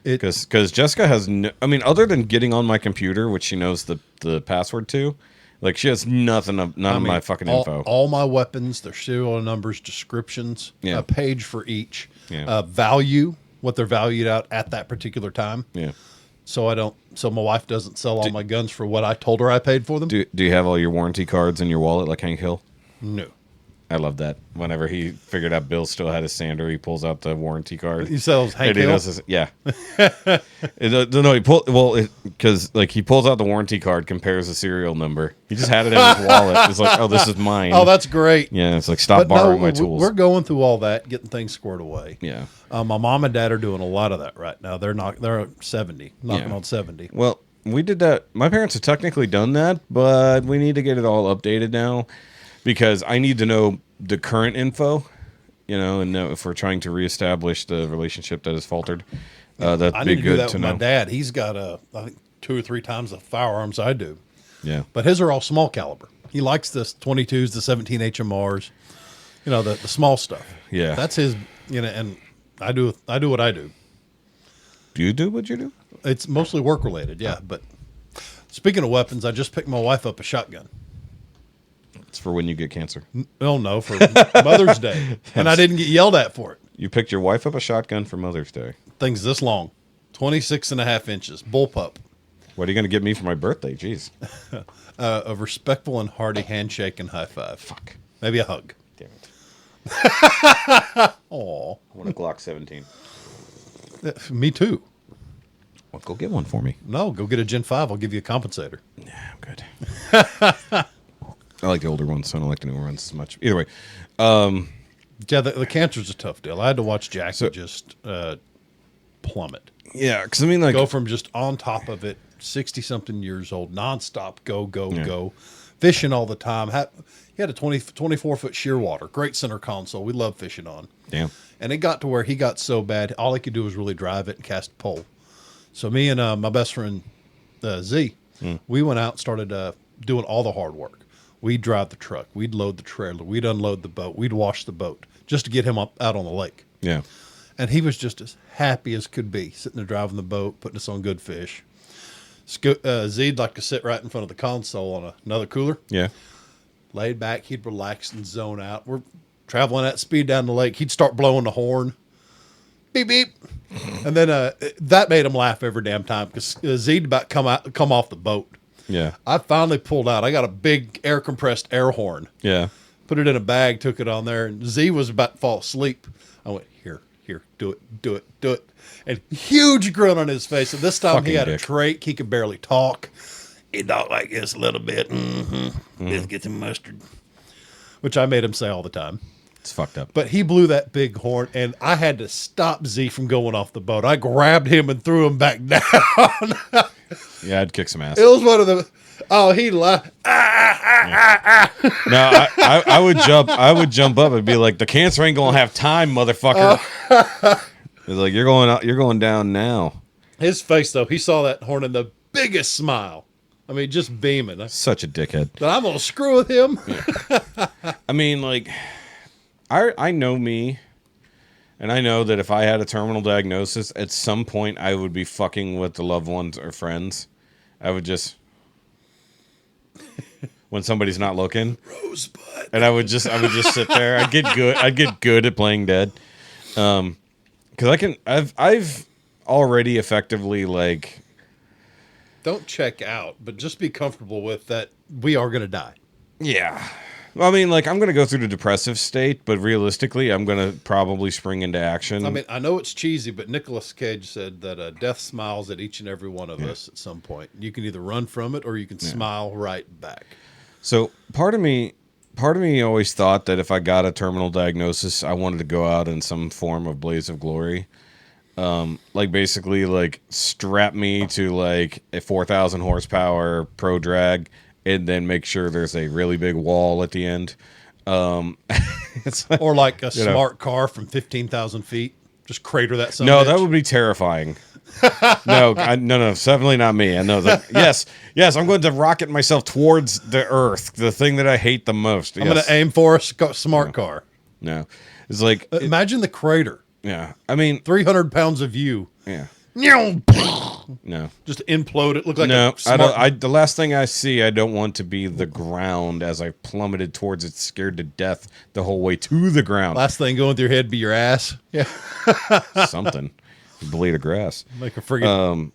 Because Jessica has other than getting on my computer, which she knows the password to, like she has none of my fucking info.
All my weapons, their serial numbers, descriptions, a page for each, value, what they're valued at that particular time.
Yeah.
So my wife doesn't sell all my guns for what I told her I paid for them.
Do you have all your warranty cards in your wallet like Hank Hill?
No.
I love that. Whenever he figured out Bill still had his sander, he pulls out the warranty card.
He sells Hank Hill?
Because like he pulls out the warranty card, compares the serial number. He just had it in his wallet. It's like, oh, this is mine.
Oh, that's great.
Yeah, it's like, stop borrowing my tools.
We're going through all that, getting things squared away.
Yeah.
My mom and dad are doing a lot of that right now. They're 70, knocking on 70.
Well, we did that. My parents have technically done that, but we need to get it all updated now. Because I need to know the current info, and know if we're trying to reestablish the relationship that has faltered. That'd be good to know.
My dad, he's got I think 2 or 3 times the firearms I do.
Yeah,
but his are all small caliber. He likes the 22s, the 17 HMRs, the small stuff.
Yeah,
that's his. And I do what I do.
Do you do what you do?
It's mostly work related. Yeah, but speaking of weapons, I just picked my wife up a shotgun.
for when you get cancer.
No, for Mother's Day. And I didn't get yelled at for it.
You picked your wife up a shotgun for Mother's Day.
Thing's this long, 26.5 inches, bullpup.
What are you going to get me for my birthday? Jeez.
A respectful and hearty handshake and high five.
Fuck.
Maybe a hug.
Damn it.
Aw.
I want a Glock 17.
Me too.
Well, go get one for me.
No, go get a Gen 5. I'll give you a compensator.
Yeah, I'm good. I like the older ones, so I don't like the newer ones as much. Either way.
Yeah, the cancer's a tough deal. I had to watch Jackie just plummet.
Yeah, because I mean, like...
Go from just on top of it, 60-something years old, nonstop, go. Fishing all the time. He had a 24-foot shearwater. Great center console. We love fishing on.
Damn.
And it got to where he got so bad, all he could do was really drive it and cast a pole. So me and my best friend, Z, we went out and started doing all the hard work. We'd drive the truck. We'd load the trailer. We'd unload the boat. We'd wash the boat just to get him out on the lake.
Yeah.
And he was just as happy as could be, sitting there driving the boat, putting us on good fish. Z'd like to sit right in front of the console on another cooler.
Yeah.
Laid back, he'd relax and zone out. We're traveling at speed down the lake. He'd start blowing the horn. Beep, beep. And then that made him laugh every damn time because Z'd about come off the boat.
Yeah.
I finally pulled out. I got a big air compressed air horn.
Yeah.
Put it in a bag, took it on there, and Z was about to fall asleep. I went, here, do it. And huge grin on his face. And this time
Fucking
he had
dick.
a trach. He could barely talk. He talked like this a little bit. Let's get some mustard. Which I made him say all the time.
It's fucked up.
But he blew that big horn, and I had to stop Z from going off the boat. I grabbed him and threw him back down.
Yeah, I'd kick some ass.
It was one of the... Oh, he laughed.
No, I would jump up and be like, the cancer ain't gonna have time, motherfucker. It's like, you're going down now.
His face, though, he saw that horn and the biggest smile. I mean, just beaming.
Such a dickhead.
But I'm going to screw with him.
I mean, like, I know me, and I know that if I had a terminal diagnosis, at some point I would be fucking with the loved ones or friends. I would just, when somebody's not looking,
Rosebud.
and I would just sit there. I'd get good at playing dead, because I've already effectively, like,
Don't check out, but just be comfortable with that we are going to die.
yeah. Well, I mean, like, I'm going to go through the depressive state, but realistically, I'm going to probably spring into action.
I mean, I know it's cheesy, but Nicolas Cage said that death smiles at each and every one of us at some point. You can either run from it or you can smile right back.
So part of me always thought that if I got a terminal diagnosis, I wanted to go out in some form of blaze of glory. Like, basically, like, strap me to, like, a 4,000 horsepower pro drag, and then make sure there's a really big wall at the end. It's like,
Or like a smart car from 15,000 feet. Just crater that son
no,
of a
that
bitch.
would be terrifying. No, it's definitely not me. I know that. Yes, I'm going to rocket myself towards the earth, the thing that I hate the most.
I'm going to aim for a smart car.
No, it's like,
Imagine the crater.
yeah. I mean,
300 pounds of you.
yeah. No.
Just implode it. Look like
No,
a smart...
the last thing I see, I don't want to be the ground as I plummeted towards it, scared to death the whole way to the ground.
Last thing going through your head be your ass. Yeah.
Something. A blade of grass.
Make a friggin'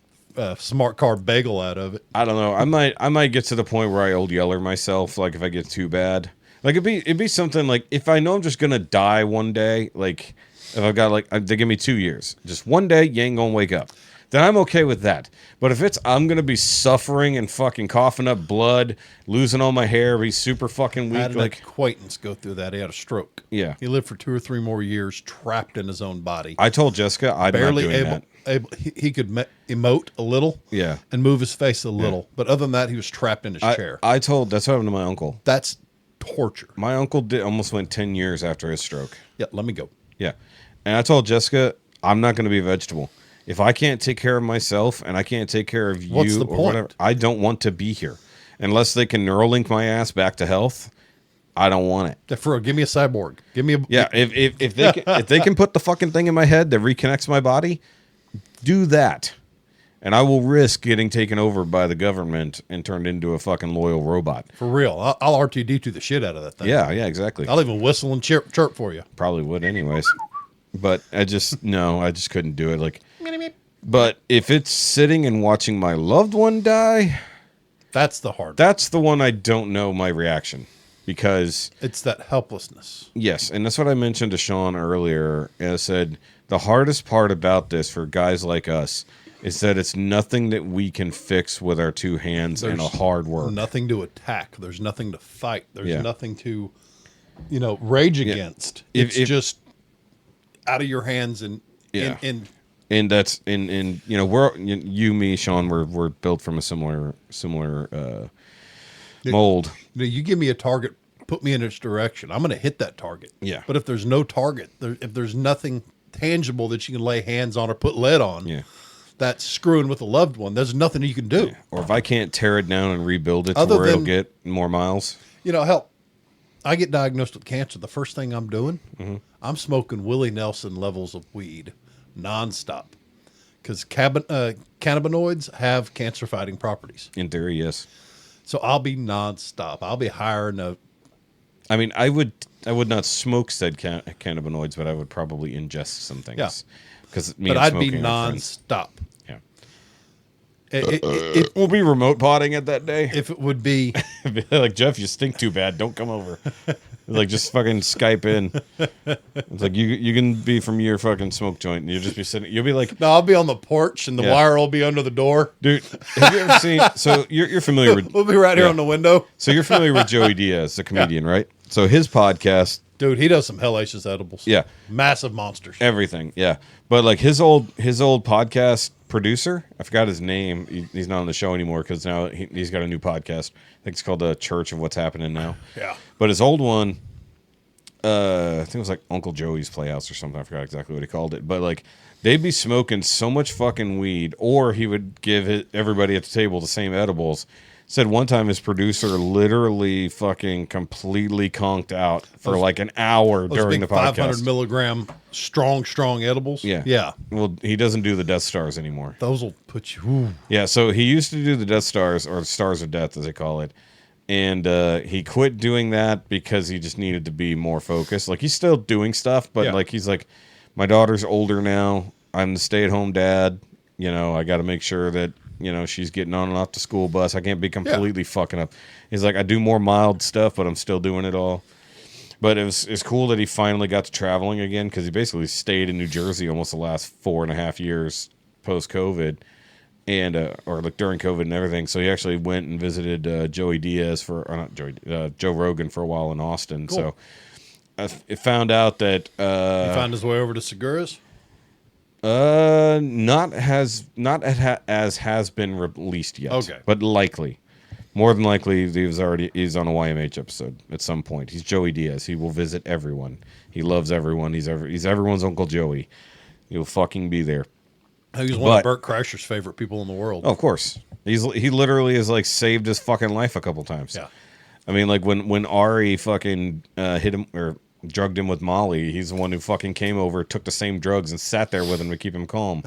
smart car bagel out of it.
I don't know. I might get to the point where I old yeller myself, like, if I get too bad. Like, it'd be something like, if I know I'm just gonna die one day, like, if I've got, like, they give me 2 years, just one day, you ain't gonna wake up, then I'm okay with that. But if I'm gonna be suffering and fucking coughing up blood, losing all my hair, be super fucking
I
weak,
had an
like,
acquaintance go through that. He had a stroke.
yeah.
He lived for 2 or 3 more years trapped in his own body.
I told Jessica I'm
Barely
not doing
able.
that.
He could emote a little.
Yeah.
And move his face a little. But other than that, he was trapped in his chair.
That's what happened to my uncle.
That's torture.
My uncle almost went 10 years after his stroke.
Yeah, let me go.
Yeah. And I told Jessica, I'm not going to be a vegetable. If I can't take care of myself and I can't take care of you
What's the
or
point?
whatever, I don't want to be here. Unless they can Neuralink my ass back to health, I don't want it.
For real, give me a cyborg. Give me a...
Yeah, if they can put the fucking thing in my head that reconnects my body, do that. And I will risk getting taken over by the government and turned into a fucking loyal robot.
For real. I'll R2D2 the shit out of that thing.
Yeah, exactly.
I'll even whistle and chirp for you.
Probably would anyways. But I just couldn't do it. Like, but if it's sitting and watching my loved one die,
that's the hard.
That's the one I don't know my reaction, because
it's that helplessness.
Yes, and that's what I mentioned to Sean earlier. I said the hardest part about this for guys like us is that it's nothing that we can fix with our two hands and a hard work.
Nothing to attack. There's nothing to fight. There's nothing to, rage against. It's just out of your hands and
and that's we're me, Sean, we're built from a similar mold.
You give me a target, put me in its direction. I'm going to hit that target.
Yeah.
But if there's no target, if there's nothing tangible that you can lay hands on or put lead on, that's screwing with a loved one. There's nothing you can do.
Yeah. Or if I can't tear it down and rebuild it to where it'll get more miles.
Hell, I get diagnosed with cancer. The first thing I'm doing, I'm smoking Willie Nelson levels of weed nonstop, because cannabinoids have cancer-fighting properties.
In theory, yes.
So I'll be nonstop. I'll be hiring a.
I mean, I would not smoke said cannabinoids, but I would probably ingest some things.
Yeah.
But
I'd be nonstop.
Yeah. We'll be remote potting it that day.
If it would be
like, Jeff, you stink too bad. Don't come over. Like, just fucking Skype in. It's like you can be from your fucking smoke joint, and you'll just be sitting. You'll be like,
no, I'll be on the porch, and the wire will be under the door.
Dude, have you ever seen? So you're familiar with?
We'll be right here on the window.
So you're familiar with Joey Diaz, the comedian, right? So his podcast.
Dude, he does some hellacious edibles.
Yeah.
Massive monsters.
Everything, yeah. But like his old podcast producer, I forgot his name. He's not on the show anymore because now he's got a new podcast. I think it's called The Church of What's Happening Now.
Yeah.
But his old one, I think it was like Uncle Joey's Playhouse or something. I forgot exactly what he called it. But like they'd be smoking so much fucking weed, or he would give everybody at the table the same edibles. Said one time his producer literally fucking completely conked out for like an hour during the podcast.
500 milligram strong edibles.
Yeah.
Yeah.
Well, he doesn't do the Death Stars anymore.
Those will put you. Ooh.
Yeah. So he used to do the Death Stars, or Stars of Death as they call it. And he quit doing that because he just needed to be more focused. Like he's still doing stuff, but like he's like, my daughter's older now. I'm the stay-at-home dad. I got to make sure that she's getting on and off the school bus. I can't be completely fucking up. He's like, I do more mild stuff, but I'm still doing it all. But it's cool that he finally got to traveling again, because he basically stayed in New Jersey almost the last 4.5 years post-COVID, and or like during COVID and everything. So he actually went and visited Joey Diaz Joe Rogan for a while in Austin.
Cool.
So I found out that
he found his way over to Seguras.
Not as has been released yet.
Okay.
But likely. More than likely he's on a YMH episode at some point. He's Joey Diaz. He will visit everyone. He loves everyone. He's everyone's Uncle Joey. He'll fucking be there.
He's one of Bert Kreischer's favorite people in the world.
Oh, of course. He literally has like saved his fucking life a couple times.
Yeah.
I mean, like when Ari fucking hit him or drugged him with Molly, he's the one who fucking came over, took the same drugs, and sat there with him to keep him calm.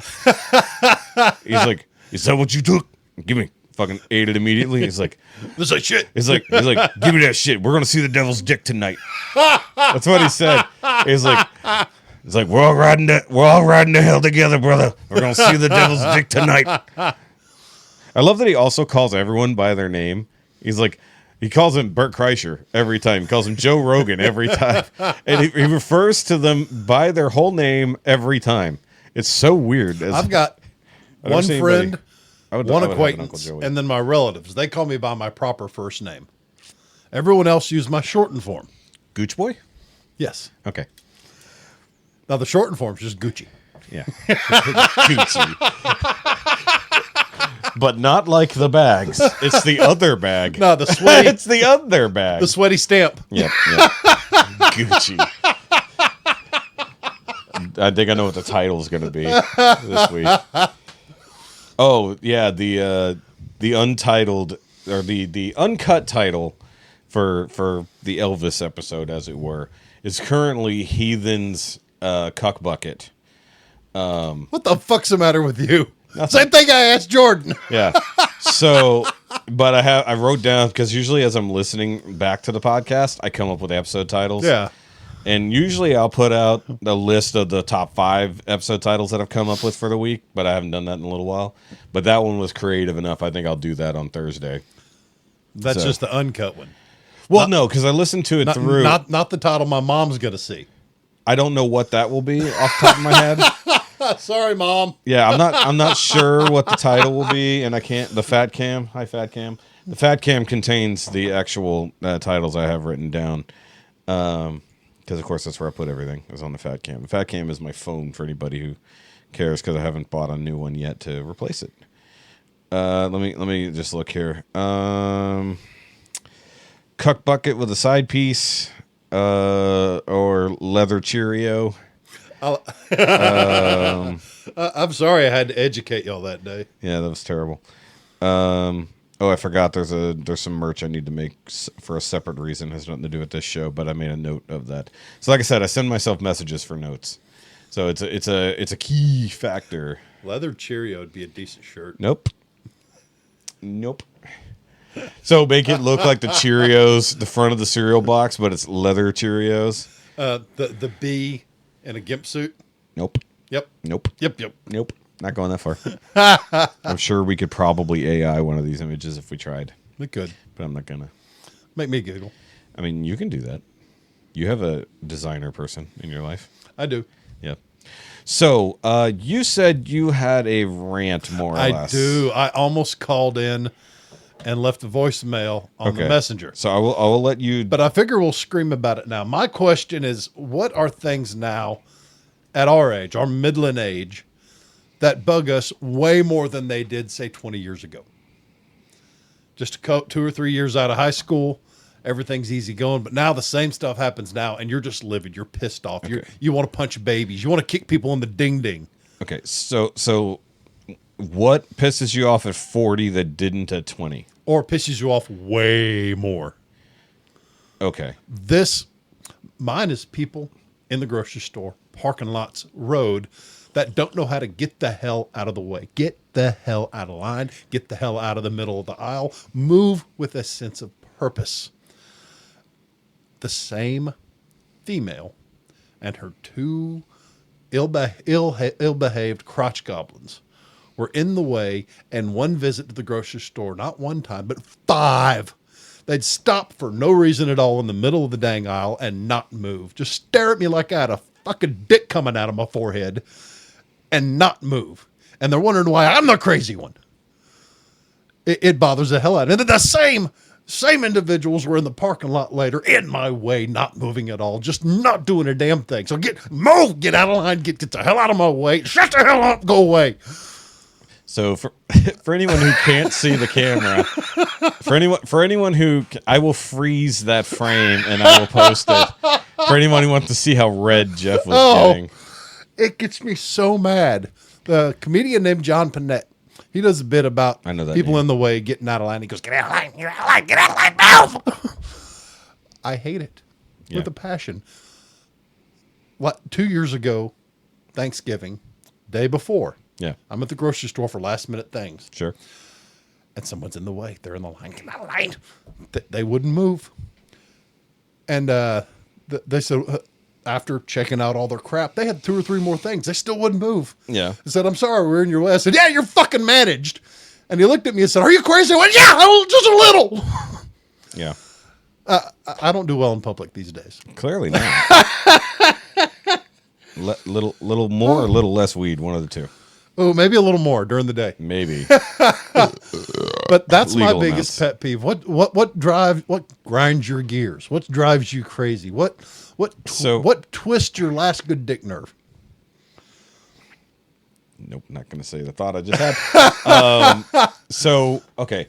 He's like, "Is that what you took? Give me." Fucking ate it immediately. He's like,
"This is shit."
He's like, "Give me that shit. We're gonna see the devil's dick tonight." That's what he said. He's like, "We're all riding to hell together, brother. We're gonna see the devil's dick tonight." I love that he also calls everyone by their name. He's like, he calls him Bert Kreischer every time. He calls him Joe Rogan every time. And he refers to them by their whole name every time. It's so weird.
I've got one friend, one acquaintance, and then my relatives. They call me by my proper first name. Everyone else use my shortened form.
Gooch Boy?
Yes.
Okay.
Now the shortened form is just Gucci.
Yeah. Gucci. But not like the bags. It's the other bag.
No, the sweaty.
It's the other bag.
The sweaty stamp.
Yep. Gucci. I think I know what the title is going to be this week. Oh yeah, the untitled or the uncut title for the Elvis episode, as it were, is currently Heathen's Cuck Bucket.
What the fuck's the matter with you? Same thing I asked Jordan.
Yeah. So, but I wrote down, because usually as I'm listening back to the podcast, I come up with episode titles.
Yeah.
And usually I'll put out the list of the top 5 episode titles that I've come up with for the week, but I haven't done that in a little while. But that one was creative enough. I think I'll do that on Thursday.
That's just the uncut one.
Well, no, because I listened to it through.
Not the title my mom's going to see.
I don't know what that will be off the top of my head.
Sorry, Mom.
Yeah, I'm not sure what the title will be, and I can't. The Fat Cam. Hi, Fat Cam. The Fat Cam contains the actual titles I have written down. Because, of course, that's where I put everything, is on the Fat Cam. The Fat Cam is my phone for anybody who cares, because I haven't bought a new one yet to replace it. Let me just look here. Cuck Bucket with a side piece, or Leather Cheerio.
I'm sorry I had to educate y'all that day.
Yeah, that was terrible. Oh, I forgot. There's some merch I need to make for a separate reason. It has nothing to do with this show, but I made a note of that. So, like I said, I send myself messages for notes. So it's a key factor.
Leather Cheerio would be a decent shirt.
Nope. So make it look like the Cheerios, the front of the cereal box, but it's Leather Cheerios.
The bee in a gimp suit.
Nope.
Yep.
Nope.
Yep.
Nope. Not going that far. I'm sure we could probably AI one of these images if we tried,
We could.
but I'm not gonna.
Make me giggle.
I mean, you can do that. You have a designer person in your life.
I do.
Yeah. So, you said you had a rant, more or less.
I do. I almost called in and left a voicemail on the messenger.
So I will let you.
But I figure we'll scream about it now. My question is, what are things now at our age, our middling age, that bug us way more than they did, say, 20 years ago? Just 2 or 3 years out of high school, everything's easy going. But now the same stuff happens now, and you're just livid. You're pissed off.
Okay.
You want to punch babies. You want to kick people in the ding-ding.
Okay, so what pisses you off at 40 that didn't at 20?
Or pisses you off way more.
Okay.
Mine is people in the grocery store, parking lots, road, that don't know how to get the hell out of the way. Get the hell out of line. Get the hell out of the middle of the aisle. Move with a sense of purpose. The same female and her 2 ill-behaved crotch goblins were in the way, and one visit to the grocery store, not one time, but 5. They'd stop for no reason at all in the middle of the dang aisle and not move. Just stare at me like I had a fucking dick coming out of my forehead and not move. And they're wondering why I'm the crazy one. It bothers the hell out of me. And then the same individuals were in the parking lot later, in my way, not moving at all, just not doing a damn thing. So get out of line, get the hell out of my way, shut the hell up, go away.
So for anyone who can't see the camera, for anyone who I will freeze that frame and I will post it. For anyone who wants to see how red Jeff was getting.
It gets me so mad. The comedian named John Panette, he does a bit about people in the way getting out of line. He goes, get out of line, get out of line, get out of line, move. I hate it with a passion. 2 years ago, Thanksgiving, day before, I'm at the grocery store for last minute things.
Sure.
And someone's in the way. They're in the line. Get out of line. They wouldn't move. And they said, after checking out all their crap, they had 2 or 3 more things. They still wouldn't move.
Yeah.
I said, I'm sorry, we're in your way. I said, yeah, you're fucking managed. And he looked at me and said, are you crazy? I went, yeah, just a little.
Yeah.
I don't do well in public these days.
Clearly not. little more or a little less weed, one of the two.
Oh, maybe a little more during the day.
Maybe.
But that's my
Legal
biggest
amounts.
pet peeve. What grinds your gears? What drives you crazy? What twists your last good dick nerve?
Nope, not going to say the thought I just had. So, okay.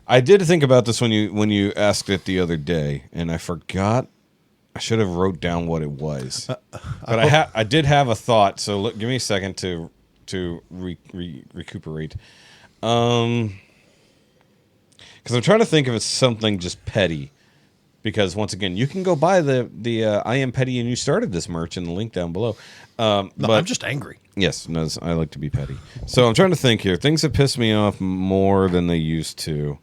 I did think about this when you asked it the other day, and I forgot. I should have wrote down what it was. But I did have a thought, so give me a second to recuperate. Because I'm trying to think if it's something just petty. because once again, you can go buy the I Am Petty and You Started This merch in the link down below.
No,
But
I'm just angry.
yes, no, I like to be petty. So I'm trying to think here. Things that piss me off more than they used to.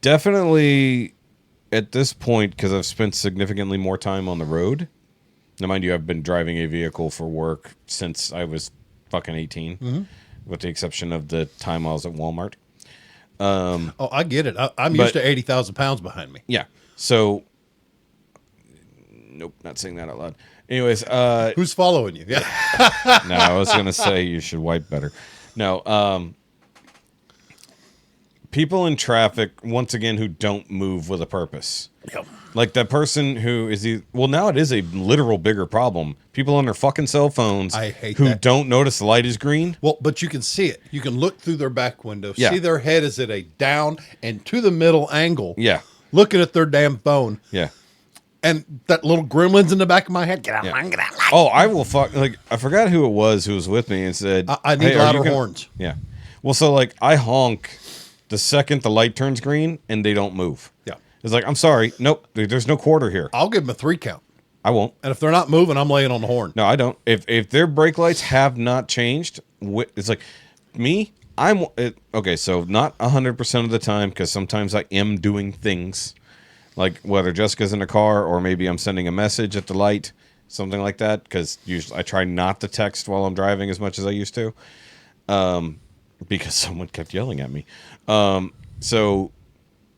Definitely at this point, because I've spent significantly more time on the road. Now, mind you, I've been driving a vehicle for work since I was fucking 18, with the exception of the time I was at Walmart.
Oh, I get it. I'm used to 80,000 pounds behind me.
Yeah. So, nope, not saying that out loud. Anyways,
Who's following you? Yeah.
no, I was going to say you should wipe better. No, people in traffic, once again, who don't move with a purpose.
Yep.
Like that person who is well, now it is a literal bigger problem. People on their fucking cell phones
I hate
who
that.
don't notice the light is green.
Well, but you can see it. You can look through their back window,
Yeah.
see their head is at a down and to the middle angle.
Yeah.
Looking at their damn phone.
Yeah.
And that little gremlin's in the back of my head. Get out,
Yeah.
man, get out.
Oh, I will fuck. Like, I forgot who it was who was with me and said,
I need
"Hey, are you
louder
gonna-"
horns.
Yeah. Well, so like I honk the second the light turns green and they don't move.
Yeah.
It's like, I'm sorry. Nope. There's no quarter here.
I'll give them a 3 count.
I won't.
And if they're not moving, I'm laying on the horn.
No, I don't. If their brake lights have not changed, it's like me. Okay. So not 100% of the time, because sometimes I am doing things, like whether Jessica's in a car or maybe I'm sending a message at the light, something like that. Because usually I try not to text while I'm driving as much as I used to, because someone kept yelling at me. So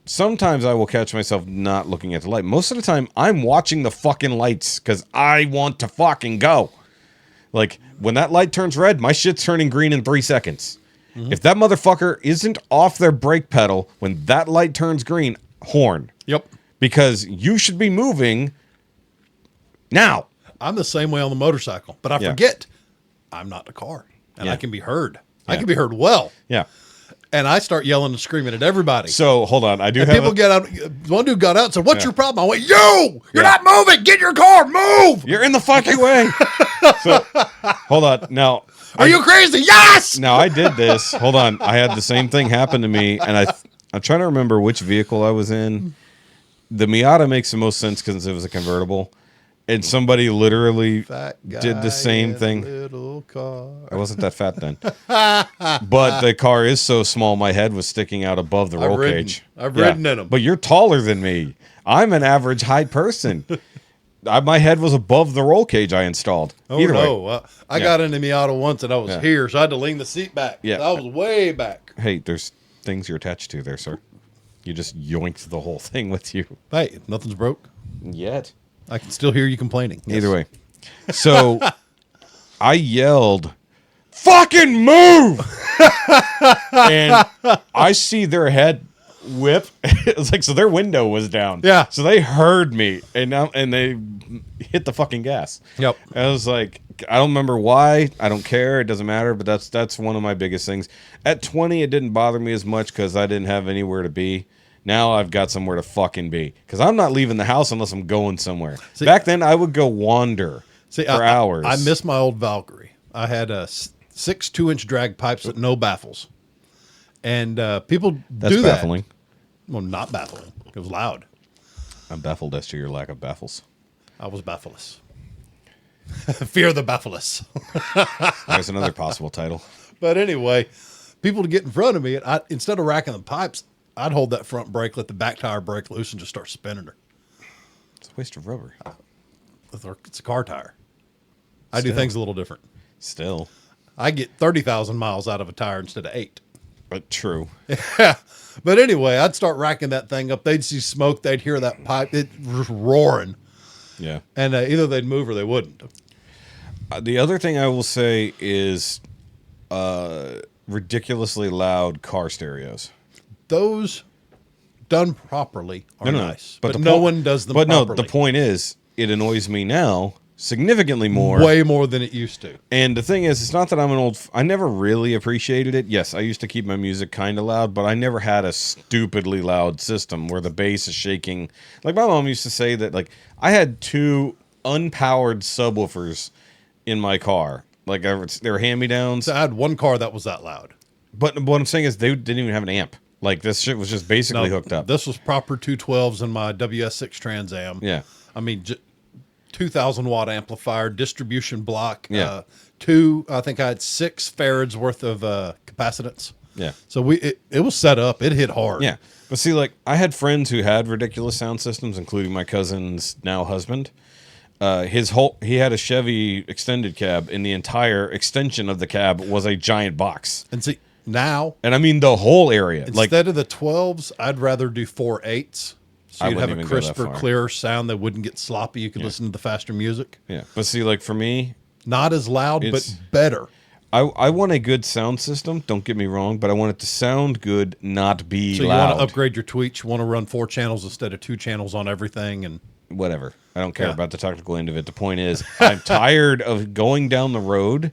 sometimes I will catch myself not looking at the light. Most of the time, I'm watching the fucking lights because I want to fucking go. Like, when that light turns red, my shit's turning green in 3 seconds. If that motherfucker isn't off their brake pedal when that light turns green, horn.
Yep.
Because you should be moving now.
I'm the same way on the motorcycle, but I
Yeah.
forget I'm not in a car and
Yeah.
I can be heard. I
Yeah.
can be heard well.
Yeah.
And I start yelling and screaming at everybody.
So, hold on. I do
and
have
people get out. One dude got out and said, "What's
Yeah.
your problem?" I went, "You're
Yeah.
not moving. Get in your car. Move.
You're in the fucking way. So, hold on. Now,
Are you crazy? Yes."
Now I did this. Hold on. I had the same thing happen to me, and I'm trying to remember which vehicle I was in. The Miata makes the most sense because it was a convertible, and somebody literally
Fat guy
did the same
in a
thing.
Little car.
I wasn't that fat then, but the car is so small, my head was sticking out above the roll
ridden.
cage.
I've ridden in 'em.
But you're taller than me. I'm an average height person. My head was above the roll cage I installed.
Oh
Either way.
no! I
Yeah.
got into Miata once and I was
Yeah.
here, so I had to lean the seat back.
Yeah.
I was way back.
Hey, there's things you're attached to there, sir. You just yoinked the whole thing with you.
Hey, nothing's broke.
Yet.
I can still hear you complaining. Yes.
Either way. So I yelled, "Fucking move!" And I see their head whip. It was like, so their window was down.
Yeah.
So they heard me and they hit the fucking gas.
Yep.
I was like, I don't remember why. I don't care. It doesn't matter. But that's one of my biggest things. At 20, it didn't bother me as much because I didn't have anywhere to be. Now I've got somewhere to fucking be because I'm not leaving the house unless I'm going somewhere.
See,
Back then, I would go wander for hours.
I miss my old Valkyrie. I had 6 2-inch drag pipes with no baffles, and people
That's
do
baffling.
that. Well, not baffling. It was loud.
I'm baffled as to your lack of baffles.
I was baffleless. Fear the baffleless.
There's another possible title.
But anyway, people to get in front of me, and instead of racking the pipes, I'd hold that front brake, let the back tire break loose, and just start spinning her.
It's a waste of rubber.
It's a car tire. I do
Still.
things a little different.
Still.
I get 30,000 miles out of a tire instead of 8.
But true.
Yeah. But anyway, I'd start racking that thing up. They'd see smoke. They'd hear that pipe. It was roaring.
Yeah.
And either they'd move or they wouldn't.
The other thing I will say is ridiculously loud car stereos.
Those done properly are nice. But
the
no
point-
one does them
But
properly.
no, the point is, it annoys me now significantly more.
Way more than it used to.
And the thing is, it's not that I'm an old... I never really appreciated it. Yes, I used to keep my music kind of loud, but I never had a stupidly loud system where the bass is shaking. Like, my mom used to say that, like, I had 2 unpowered subwoofers in my car. Like, they were hand-me-downs.
So I had one car that was that loud.
But what I'm saying is they didn't even have an amp. Like this shit was just basically hooked up.
This was proper 212s in my WS6 Trans Am.
Yeah.
I mean, 2,000 watt amplifier, distribution block.
Yeah.
I think I had 6 farads worth of capacitance.
Yeah.
So it was set up. It hit hard.
Yeah. But see, like, I had friends who had ridiculous sound systems, including my cousin's now husband. He had a Chevy extended cab, and the entire extension of the cab was a giant box.
And see, now,
And I mean the whole area.
instead of the 12s, I'd rather do 4/8s. So
I
you'd have
wouldn't
a
even go that
crisper,
far.
clearer sound that wouldn't get sloppy. You could listen to the faster music.
Yeah. But see, like, for me,
Not as loud, but better.
I want a good sound system. Don't get me wrong, but I want it to sound good, not be
So you
loud.
want to upgrade your tweets. You want to run 4 channels instead of 2 channels on everything. And
Whatever. I don't care
Yeah.
about the technical end of it. The point is, I'm tired of going down the road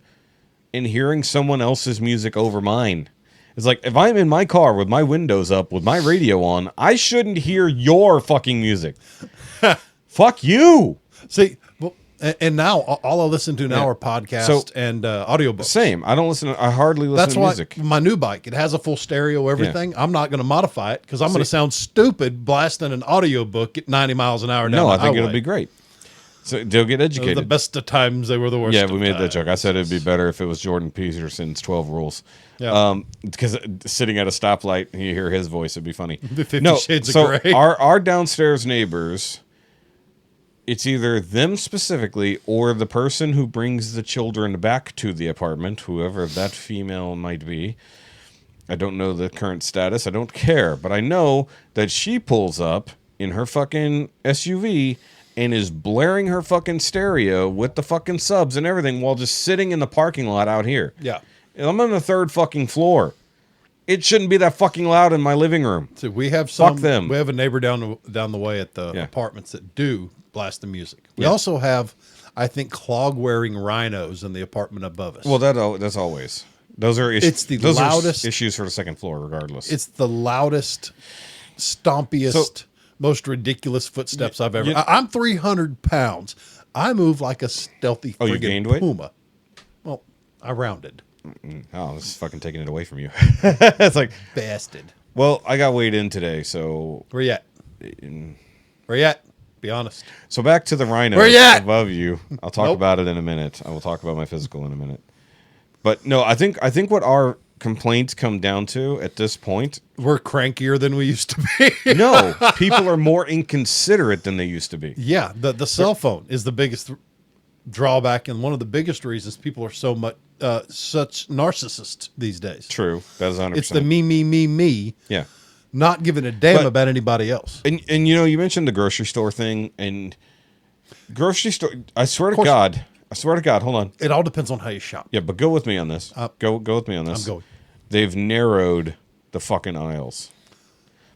and hearing someone else's music over mine. It's like, if I'm in my car with my windows up, with my radio on, I shouldn't hear your fucking music. Fuck you.
see, well, and now all I listen to now
Yeah.
are podcasts
So-
and audiobooks.
Same. I hardly listen
That's
to
why
music.
my new bike, it has a full stereo, everything. I'm not going to modify it because I'm going to sound stupid blasting an audiobook at 90 miles an hour down
No,
the
I think it'll
highway.
be great. So they'll get educated.
The best of times, they were the worst.
Yeah,
of
we made that joke. I
times.
said it'd be better if it was Jordan Peterson's 12 Rules.
Yeah.
Because sitting at a stoplight, and you hear his voice, it'd be funny.
50
no,
Shades of
so
Grey.
our downstairs neighbors, it's either them specifically or the person who brings the children back to the apartment, whoever that female might be. I don't know the current status. I don't care. But I know that she pulls up in her fucking SUV and is blaring her fucking stereo with the fucking subs and everything while just sitting in the parking lot out here.
Yeah.
And I'm on the 3rd fucking floor. It shouldn't be that fucking loud in my living room.
So we have
Fuck them.
We have a neighbor down the way at the
Yeah.
apartments that do blast the music. We
Yeah.
also have, I think, clog wearing rhinos in the apartment above us.
Well, that's always. Those are
It's the
those
loudest-
are issues for the 2nd floor, regardless.
it's the loudest, stompiest,
So-
most ridiculous footsteps I've ever.
you-
I'm 300 pounds. I move like a stealthy
Oh, you
friggin'
gained weight?
puma. Well, I rounded.
Oh, this is fucking taking it away from you. It's like,
Bastard.
well, I got weighed in today, so
Where you at? Where you at? Be honest.
back to the rhino
Where you at?
above you. I'll talk
Nope.
about it in a minute. I will talk about my physical in a minute. But no, I think what our complaints come down to at this point,
We're crankier than we used to be.
no, people are more inconsiderate than they used to be.
Yeah, the cell phone is the biggest drawback, and one of the biggest reasons people are such narcissists these days.
True, that is 100%.
It's the me,
yeah.
not giving a damn
But-
about anybody else.
And you mentioned the grocery store thing, and grocery store. I swear to
course.
God, hold on.
It all depends on how you shop.
Yeah, but go with me on this. Go with me on this.
I'm going.
They've narrowed the fucking aisles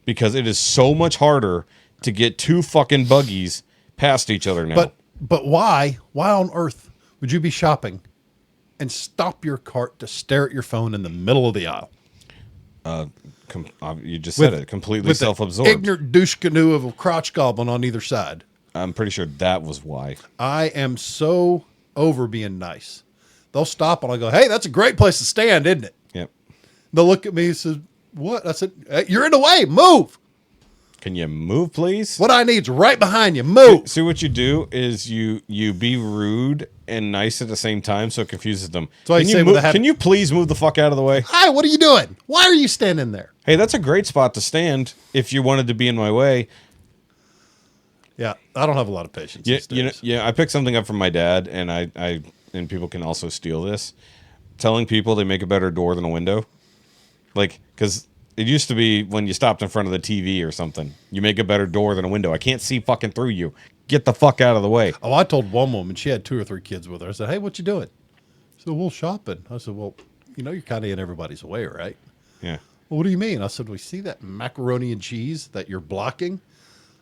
because it is so much harder to get 2 fucking buggies past each other now.
But why? Why on earth would you be shopping and stop your cart to stare at your phone in the middle of the aisle?
You just said it. Completely
With the
self-absorbed.
ignorant douche canoe of a crotch goblin on either side.
I'm pretty sure that was why.
I am so over being nice. They'll stop and I'll go, hey, that's a great place to stand, isn't it?
Yep.
They'll look at me and say, what? I said, hey, you're in the way. Move.
Can you move, please?
What I need's right behind you. Move.
See, what you do is you be rude and nice at the same time, so it confuses them.
So I
Can you
say with
move-
a habit-
Can you please move the fuck out of the way?
Hi, what are you doing? Why are you standing there?
Hey, that's a great spot to stand if you wanted to be in my way.
Yeah, I don't have a lot of patience.
Yeah,
these days.
I picked something up from my dad, and I and people can also steal this. Telling people they make a better door than a window, like, because it used to be when you stopped in front of the TV or something, you make a better door than a window. I can't see fucking through you. Get the fuck out of the way.
Oh, I told one woman, she had 2 or 3 kids with her. I said, hey, what you doing? She said, well, shopping. I said, well, you're kind of in everybody's way, right?
Yeah.
Well, what do you mean? I said, we see that macaroni and cheese that you're blocking?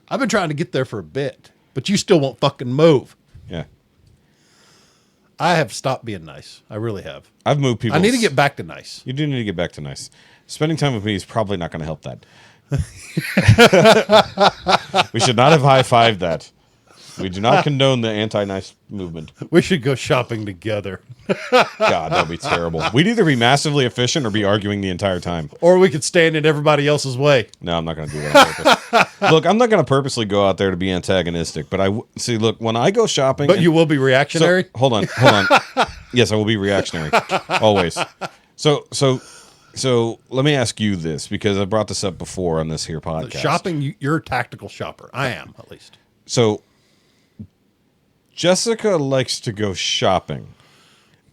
I've been trying to get there for a bit, but you still won't fucking move.
Yeah.
I have stopped being nice. I really have.
I've moved people.
I need to get back to nice.
You do need to get back to nice. Spending time with me is probably not going to help that. We should not have high-fived that. We do not condone the anti-nice movement.
We should go shopping together.
God, that'd be terrible. We'd either be massively efficient or be arguing the entire time.
Or we could stand in everybody else's way.
No, I'm not going to do that on purpose. Look, I'm not going to purposely go out there to be antagonistic, but see, look, when I go shopping...
But you will be reactionary?
So, hold on. Yes, I will be reactionary. Always. So let me ask you this, because I brought this up before on this here podcast.
Shopping, you're a tactical shopper. I am, at least.
So Jessica likes to go shopping.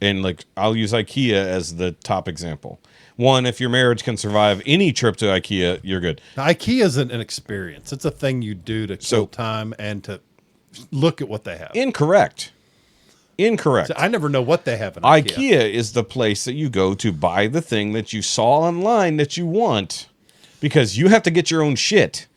And like, I'll use IKEA as the top example. One, if your marriage can survive any trip to IKEA, you're good.
Now, IKEA isn't an experience. It's a thing you do to kill time and to look at what they have.
Incorrect.
So I never know what they have in
IKEA is the place that you go to buy the thing that you saw online that you want, because you have to get your own shit.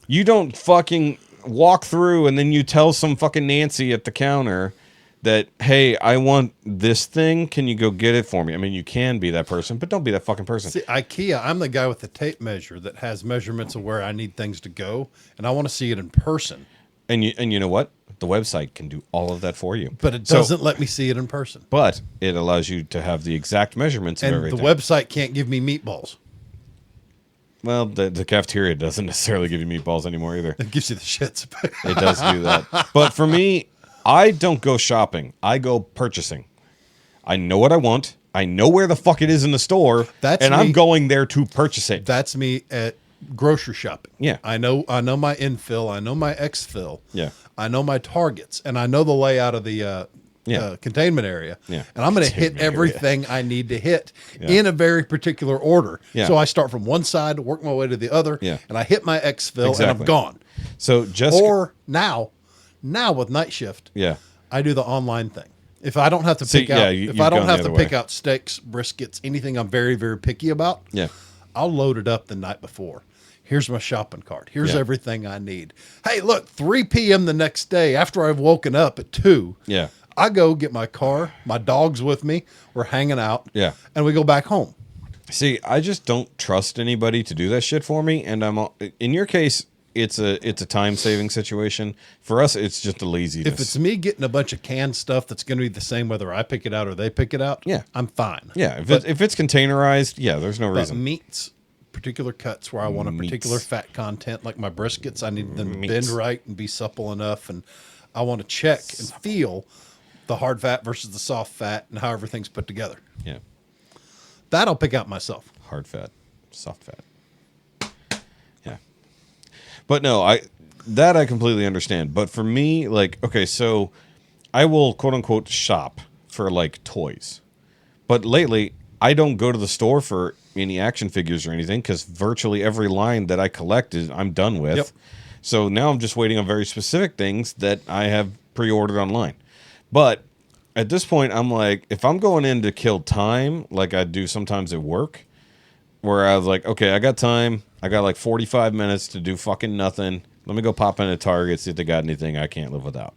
You don't fucking walk through and then you tell some fucking Nancy at the counter that, hey, I want this thing. Can you go get it for me? I mean, you can be that person, but don't be that fucking person.
See, IKEA, I'm the guy with the tape measure that has measurements of where I need things to go, and I want to see it in person.
And you know what? The website can do all of that for you.
But it doesn't let me see it in person.
But it allows you to have the exact measurements of everything.
And the website can't give me meatballs.
Well, the cafeteria doesn't necessarily give you meatballs anymore either.
It gives you the shits.
It does do that. But for me, I don't go shopping. I go purchasing. I know what I want. I know where the fuck it is in the store. I'm going there to purchase it.
That's me at grocery shopping.
Yeah.
I know my infill. I know my exfill.
Yeah.
I know my targets, and I know the layout of the containment area.
Yeah.
And I'm going to hit everything I need to hit in a very particular order.
Yeah.
So I start from one side, work my way to the other, and I hit my exfill, and I'm gone.
So Jessica,
or now with night shift, I do the online thing. If I don't have to pick out, if I don't have to pick out steaks, briskets, anything I'm very, very picky about, I'll load it up the night before. Here's my shopping cart. Here's everything I need. Hey, look, 3 p.m. the next day after I've woken up at 2, I go get my car. My dog's with me. We're hanging out.
Yeah.
And we go back home.
See, I just don't trust anybody to do that shit for me. And in your case, it's a time-saving situation. For us, it's just a laziness.
If it's me getting a bunch of canned stuff that's going to be the same whether I pick it out or they pick it out, I'm fine.
Yeah, if it's containerized, there's no reason.
Meats, particular cuts where I want a particular fat content, like my briskets, I need them to bend right and be supple enough, and I want to check and feel the hard fat versus the soft fat and how everything's put together.
Yeah.
That I'll pick out myself.
Hard fat, soft fat. Yeah. But no, I completely understand. But for me, like, okay, so I will quote unquote shop for like toys. But lately, I don't go to the store for any action figures or anything, because virtually every line that I collected, I'm done with. Yep. So now I'm just waiting on very specific things that I have pre-ordered online. But at this point, I'm like, if I'm going in to kill time, like I do sometimes at work, where I was like, okay, I got time. I got like 45 minutes to do fucking nothing. Let me go pop into Target, see if they got anything I can't live without.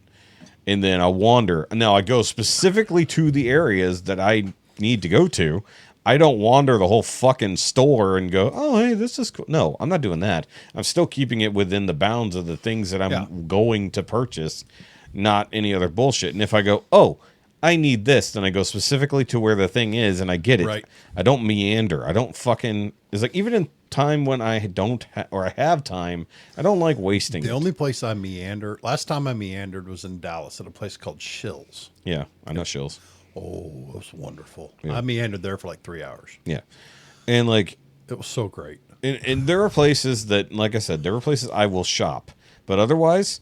And then I'll wander. Now I go specifically to the areas that I need to go to. I don't wander the whole fucking store and go, oh, hey, this is cool. No, I'm not doing that. I'm still keeping it within the bounds of the things that I'm going to purchase, not any other bullshit. And if I go, oh, I need this, then I go specifically to where the thing is and I get it. Right. I don't meander. I don't fucking... It's like, even in time when I don't or I have time, I don't like wasting
The only place I meander... Last time I meandered was in Dallas at a place called Shills.
Yeah, I know Shills.
Oh, it was wonderful. Yeah. I meandered there for like 3 hours.
Yeah. And like...
It was so great.
And there are places that, like I said, there are places I will shop. But otherwise,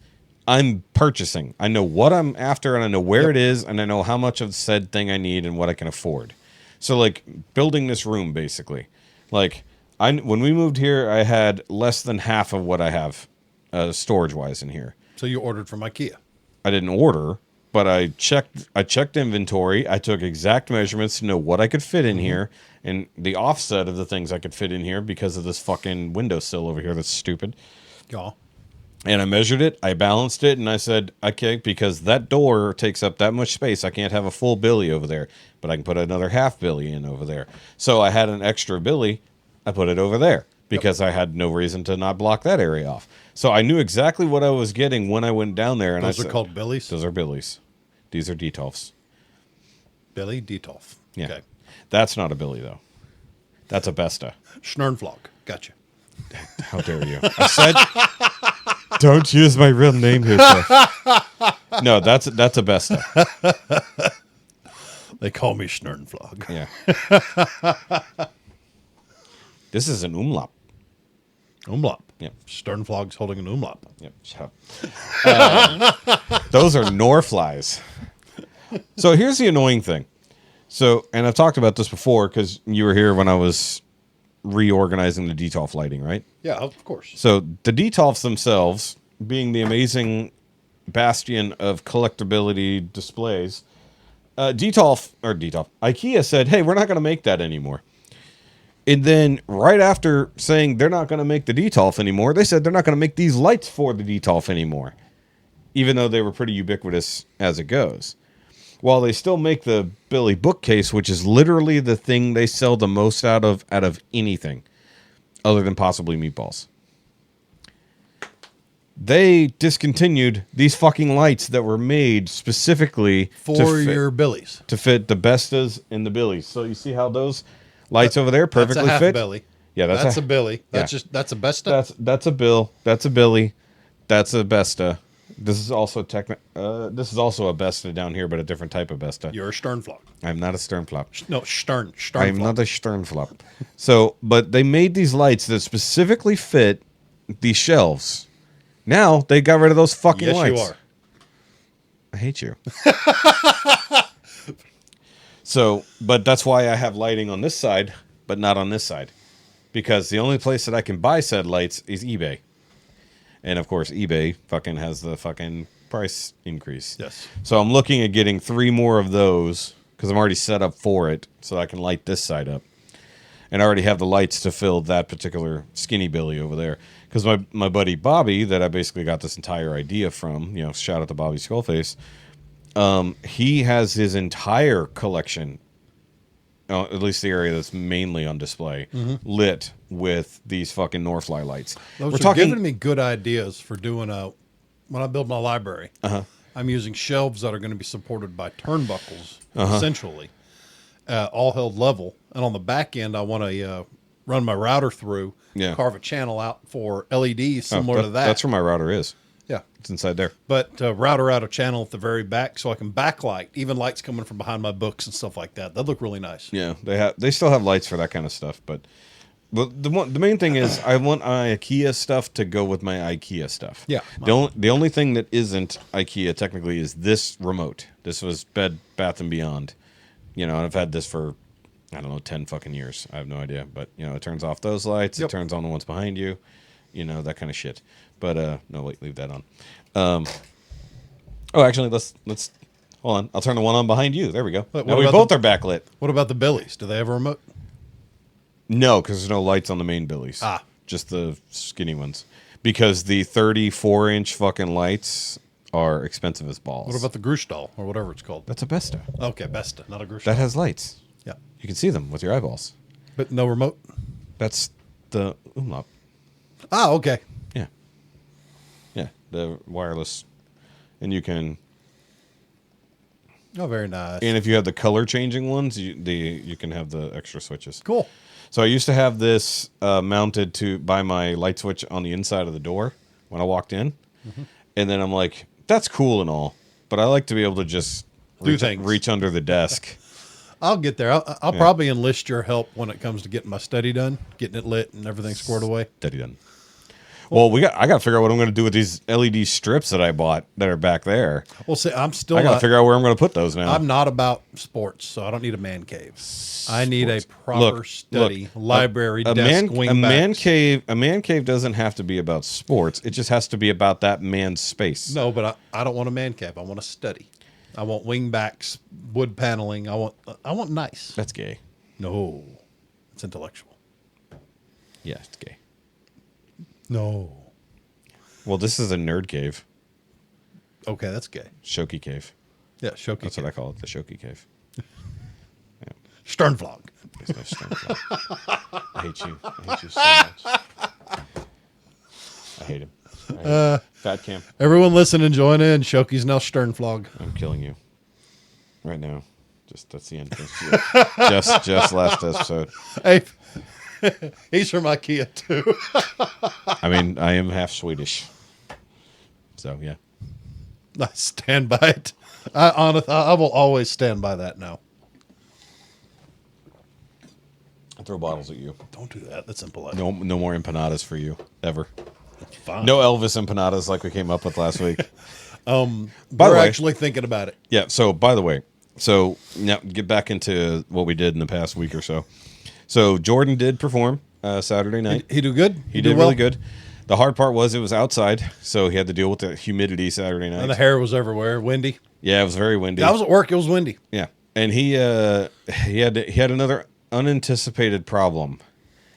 I'm purchasing. I know what I'm after, and I know where it is, and I know how much of said thing I need and what I can afford. So, like, building this room, basically. Like, when we moved here, I had less than half of what I have storage-wise in here.
So you ordered from IKEA?
I didn't order, but I checked inventory. I took exact measurements to know what I could fit in here, and the offset of the things I could fit in here because of this fucking windowsill over here that's stupid.
Yeah.
And I measured it, I balanced it, and I said, okay, because that door takes up that much space, I can't have a full billy over there, but I can put another half billy in over there. So I had an extra billy, I put it over there. because I had no reason to not block that area off. So I knew exactly what I was getting when I went down there. And
Those
I
are
said,
called billies?
Those are billies. These are detolfs.
Billy Detolf.
Yeah.
Okay.
That's not a billy, though. That's a besta.
Schnernflog. Gotcha.
How dare you? I said, don't use my real name here, sir. No, that's a besta.
They call me Schnernflog.
Yeah. This is an umlaut.
Umlaut.
Yep.
Sternflog's holding an umlaut.
Yep. Shut up. Those are Norflies. So here's the annoying thing. So, and I've talked about this before because you were here when I was reorganizing the Detolf lighting, right?
Yeah, of course.
So the Detolfs themselves, being the amazing bastion of collectability displays, IKEA said, hey, we're not going to make that anymore. And then right after saying they're not going to make the Detolf anymore, they said they're not going to make these lights for the Detolf anymore, even though they were pretty ubiquitous as it goes. While they still make the Billy bookcase, which is literally the thing they sell the most out of anything, other than possibly meatballs. They discontinued these fucking lights that were made specifically
For your billies.
to fit the Bestas and the Billies. So you see how those lights over there perfectly
That's a half
fit?
Billy.
Yeah,
that's a Billy. That's
yeah.
just that's a Besta.
That's a Bill. That's a Billy. That's a Besta. This is also this is also a Besta down here, but a different type of Besta.
You're a Sternflog.
I'm not a Sternflop.
No, Sternflog.
I'm not a Sternflop. So, but they made these lights that specifically fit these shelves. Now they got rid of those fucking lights.
Yes, you are.
I hate you. So, but that's why I have lighting on this side, but not on this side. Because the only place that I can buy said lights is eBay. And of course, eBay fucking has the fucking price increase.
Yes.
So I'm looking at getting 3 more of those because I'm already set up for it so I can light this side up. And I already have the lights to fill that particular skinny Billy over there. Because my buddy Bobby, that I basically got this entire idea from, shout out to Bobby Skullface, he has his entire collection, at least the area that's mainly on display, lit with these fucking Norfly lights.
Those are giving me good ideas for doing when I build my library. I'm using shelves that are going to be supported by turnbuckles, essentially, all held level. And on the back end, I want to run my router through, carve a channel out for LEDs similar to that.
That's where my router is.
Yeah.
It's inside there.
But router out a channel at the very back so I can backlight, even lights coming from behind my books and stuff like that. That'd look really nice.
Yeah, they still have lights for that kind of stuff, but the main thing is I want my IKEA stuff to go with my IKEA stuff. Yeah. The only thing that isn't IKEA technically is this remote. This was Bed Bath & Beyond. And I've had this for 10 fucking years. I have no idea, but it turns off those lights, it turns on the ones behind you, that kind of shit. But no, wait, leave that on. Actually, let's hold on. I'll turn the one on behind you. There we go. Now we both are backlit.
What about the Billies? Do they have a remote?
No, because there's no lights on the main Billies. Just the skinny ones. Because the 34-inch fucking lights are expensive as balls.
What about the Grustal or whatever it's called?
That's a Besta.
Okay, Besta, not a Grustal.
That has lights.
Yeah.
You can see them with your eyeballs.
But no remote?
That's the umlaut.
Okay.
Yeah. Yeah, the wireless. And you can...
Oh, very nice.
And if you have the color changing ones, you can have the extra switches.
Cool.
So I used to have this mounted by my light switch on the inside of the door when I walked in. And then I'm like, that's cool and all, but I like to be able to just reach under the desk.
I'll get there. I'll probably enlist your help when it comes to getting my study done, getting it lit and everything squared away.
Study done. Well, I got to figure out what I'm going to do with these LED strips that I bought that are back there.
Well, see, I got
to figure out where I'm going to put those now.
I'm not about sports, so I don't need a man cave. I need a proper study, library, desk, wing
A man cave doesn't have to be about sports. It just has to be about that man's space.
No, but I don't want a man cave. I want a study. I want wing backs, wood paneling. I want nice.
That's gay.
No, it's intellectual.
Yeah, it's gay.
No.
Well, this is a nerd cave.
Okay, that's gay.
SHOKY cave.
Yeah, SHOKY.
That's what I call it, the SHOKY cave.
Sternflog.
There's no stern flag. I hate you. I hate you so much. I hate him. Fat Cam.
Everyone listening, join in. Shoky's now Sternflog.
I'm killing you right now. That's the end. Just last episode.
Hey, he's from IKEA too.
I mean, I am half Swedish, so yeah.
I stand by it. I will always stand by that now.
I'll throw bottles at you.
Don't do that. That's impolite.
No more empanadas for you ever.
Fine.
No Elvis empanadas like we came up with last week. By
We're
the way,
actually thinking about it.
yeah. So by the way, now get back into what we did in the past week or so. So Jordan did perform Saturday night.
He do good?
He did really good. The hard part was it was outside, so he had to deal with the humidity Saturday night.
And the hair was everywhere. Windy.
Yeah, it was very windy.
I was at work. It was windy.
Yeah, and he had another unanticipated problem.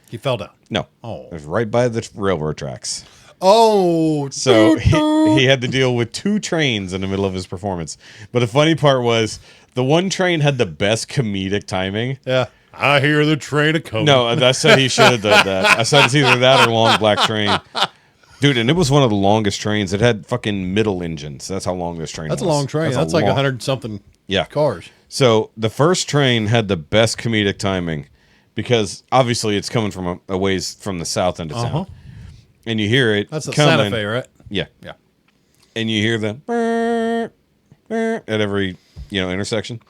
He fell down.
No,
Oh.
it was right by the railroad tracks.
Oh.
So he had to deal with 2 trains in the middle of his performance. But the funny part was the one train had the best comedic timing.
Yeah. I hear the train a coming.
No, I said he should have done that. I said it's either that or Long Black Train. Dude, and it was one of the longest trains. It had fucking middle engines. That's how long this train
That's
was.
a long train. That's like 100-something cars.
So the first train had the best comedic timing because obviously it's coming from a ways from the south end of town. And you hear it
That's the
coming.
Santa Fe, right?
Yeah.
Yeah.
And you hear the at every, intersection.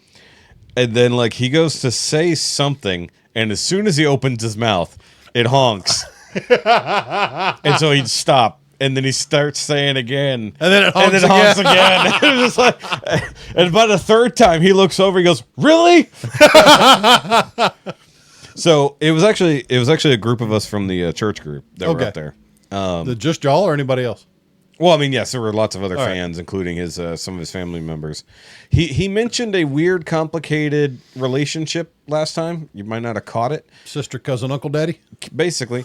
And then like he goes to say something and as soon as he opens his mouth, it honks. And so he'd stop. And then he starts saying again.
And then it honks
again. And it was like, and about the third time he looks over, he goes, "Really?" So it was actually a group of us from the church group that were up there.
Just y'all or anybody else?
Well, I mean, yes, there were lots of other fans, including his some of his family members. He mentioned a weird, complicated relationship last time. You might not have caught it.
Sister, cousin, uncle, daddy?
Basically.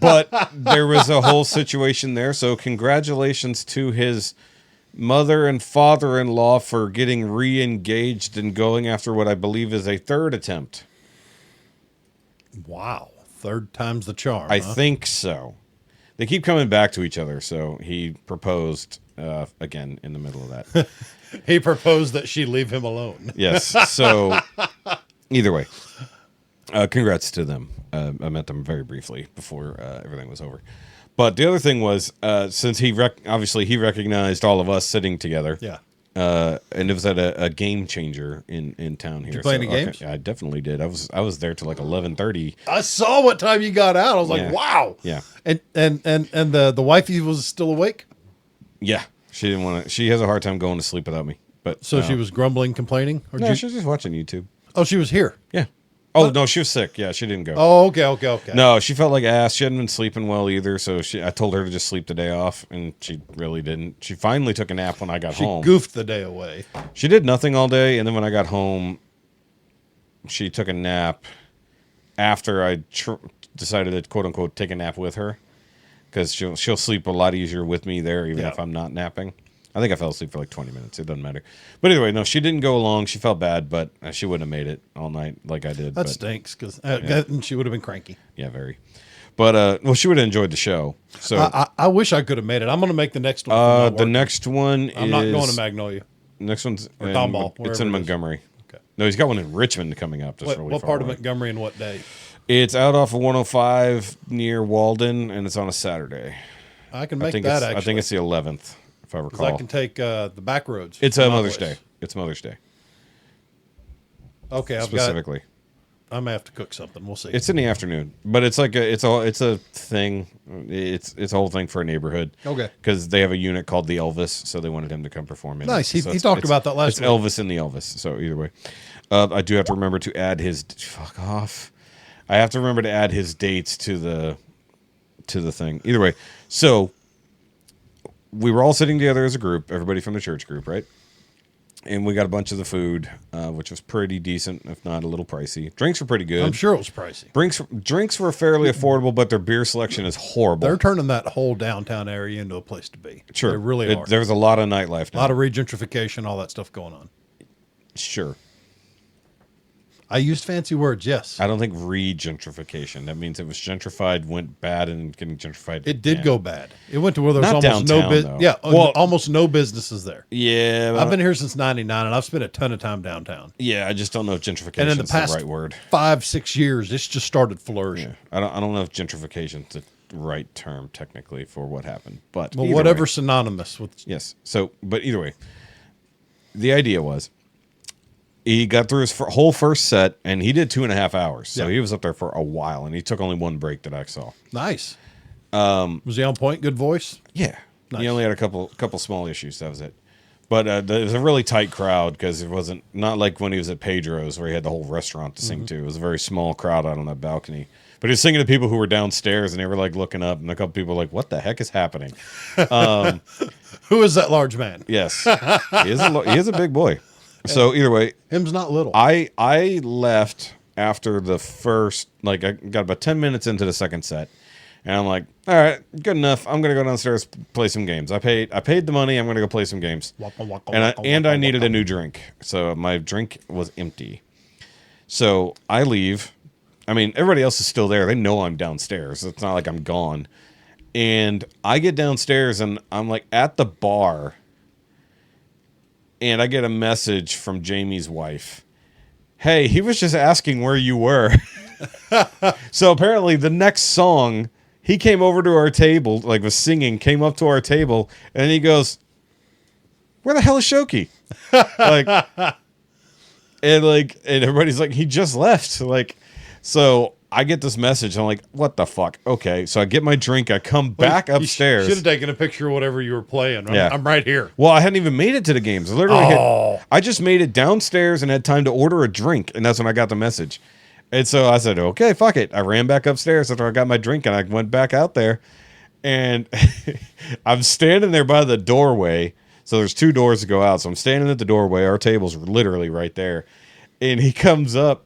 But there was a whole situation there. So congratulations to his mother and father-in-law for getting re-engaged and going after what I believe is a third attempt.
Wow. Third time's the charm.
I think so. They keep coming back to each other, so he proposed again in the middle of that.
He proposed that she leave him alone.
Yes. So either way, congrats to them. I met them very briefly before everything was over. But the other thing was, since he recognized all of us sitting together.
Yeah.
And it was at a game changer in town here.
Did you play any games?
I definitely did. I was there till like 11:30.
I saw what time you got out. I was like, wow.
Yeah.
And the wifey was still awake?
Yeah. She didn't want to. She has a hard time going to sleep without me. But
So she was grumbling, complaining? Or
No, she was just watching YouTube.
Oh, she was here.
Yeah. Oh no, she was sick. Yeah, she didn't go.
Oh, okay.
No, she felt like ass. She hadn't been sleeping well either, so I told her to just sleep the day off, and she really didn't. She finally took a nap when I got home.
She goofed the day away.
She did nothing all day, and then when I got home, she took a nap after I decided to, quote unquote, take a nap with her, because she'll sleep a lot easier with me there, even if I'm not napping. I think I fell asleep for like 20 minutes. It doesn't matter. But anyway, no, she didn't go along. She felt bad, but she wouldn't have made it all night like I did.
That stinks, because she would have been cranky.
Yeah, very. But, well, she would have enjoyed the show. So
I wish I could have made it. I'm going to make the next one.
the next one
I'm not going to Magnolia.
Next one's
Or Tomball,
it's
wherever
in
it is.
Montgomery.
Okay.
No, he's got one in Richmond coming up. That's really
What
far
part of
away.
Montgomery and what day?
It's out off of 105 near Walden, and it's on a Saturday.
I can make that, actually.
I think it's the 11th, if I recall.
I can take the back roads.
It's
from my
Mother's
place.
Day. It's Mother's Day.
Okay,
specifically.
I'm gonna have to cook something. We'll see.
It's in the afternoon, but it's like it's a thing. It's a whole thing for a neighborhood.
Okay.
Because they have a unit called the Elvis, so they wanted him to come perform in it.
Nice. He
So
talked about that last
It's
week.
Elvis in the Elvis. So either way, I do have to remember to add his fuck off. I have to remember to add his dates to the thing. Either way, so we were all sitting together as a group, everybody from the church group, right? And we got a bunch of the food, which was pretty decent, if not a little pricey. Drinks were pretty good.
I'm sure it was pricey.
Drinks were fairly affordable, but their beer selection is horrible.
They're turning that whole downtown area into a place to be.
Sure.
They really are.
There's a lot of nightlife
A
now.
lot of regentrification, all that stuff going on.
Sure.
I used fancy words, yes.
I don't think re-gentrification. That means it was gentrified, went bad, and getting gentrified.
It did
again.
go bad. It went to where there was
Not
almost no
downtown, though.
business. Yeah,
Well-
almost no businesses there.
Yeah,
I've been here since '99, and I've spent a ton of time downtown.
yeah. I just don't know if gentrification
And in the
is
past
the right word.
5-6 years, it's just started flourishing.
Yeah, I don't know if gentrification is the right term technically for what happened, but
Well,
either
whatever's
way.
synonymous with.
Yes. So, but either way, the idea was he got through his whole first set, and he did 2.5 hours. So
Yeah.
he was up there for a while, and he took only one break that I saw.
Nice. Was he on point? Good voice?
Yeah.
Nice.
He only had a couple small issues. That was it. But it was a really tight crowd because it wasn't not like when he was at Pedro's where he had the whole restaurant to sing to. It was a very small crowd out on that balcony. But he was singing to people who were downstairs, and they were like looking up, and a couple people were like, "What the heck is happening?"
Who is that large man?
Yes, he is a big boy. So either way,
Him's not little.
I left after the first, like I got about 10 minutes into the second set, and I'm like, all right, good enough. I'm gonna go downstairs, play some games. I paid the money. I'm gonna go play some games. And I needed a new drink, so my drink was empty. So I leave. I mean, everybody else is still there. They know I'm downstairs. It's not like I'm gone. And I get downstairs, and I'm like at the bar. And I get a message from Jamie's wife. Hey, he was just asking where you were. So apparently the next song, he came over to our table, like was singing, came up to our table, and he goes, "Where the hell is Shoky?" And everybody's like, he just left. So I get this message. I'm like, what the fuck? Okay. So I get my drink. I come back upstairs.
Should have taken a picture of whatever you were playing.
Yeah.
I'm right here.
Well, I hadn't even made it to the games. I just made it downstairs and had time to order a drink, and that's when I got the message. And so I said, okay, fuck it. I ran back upstairs after I got my drink, and I went back out there, and I'm standing there by the doorway. So there's 2 doors to go out. So I'm standing at the doorway. Our table's literally right there. And he comes up,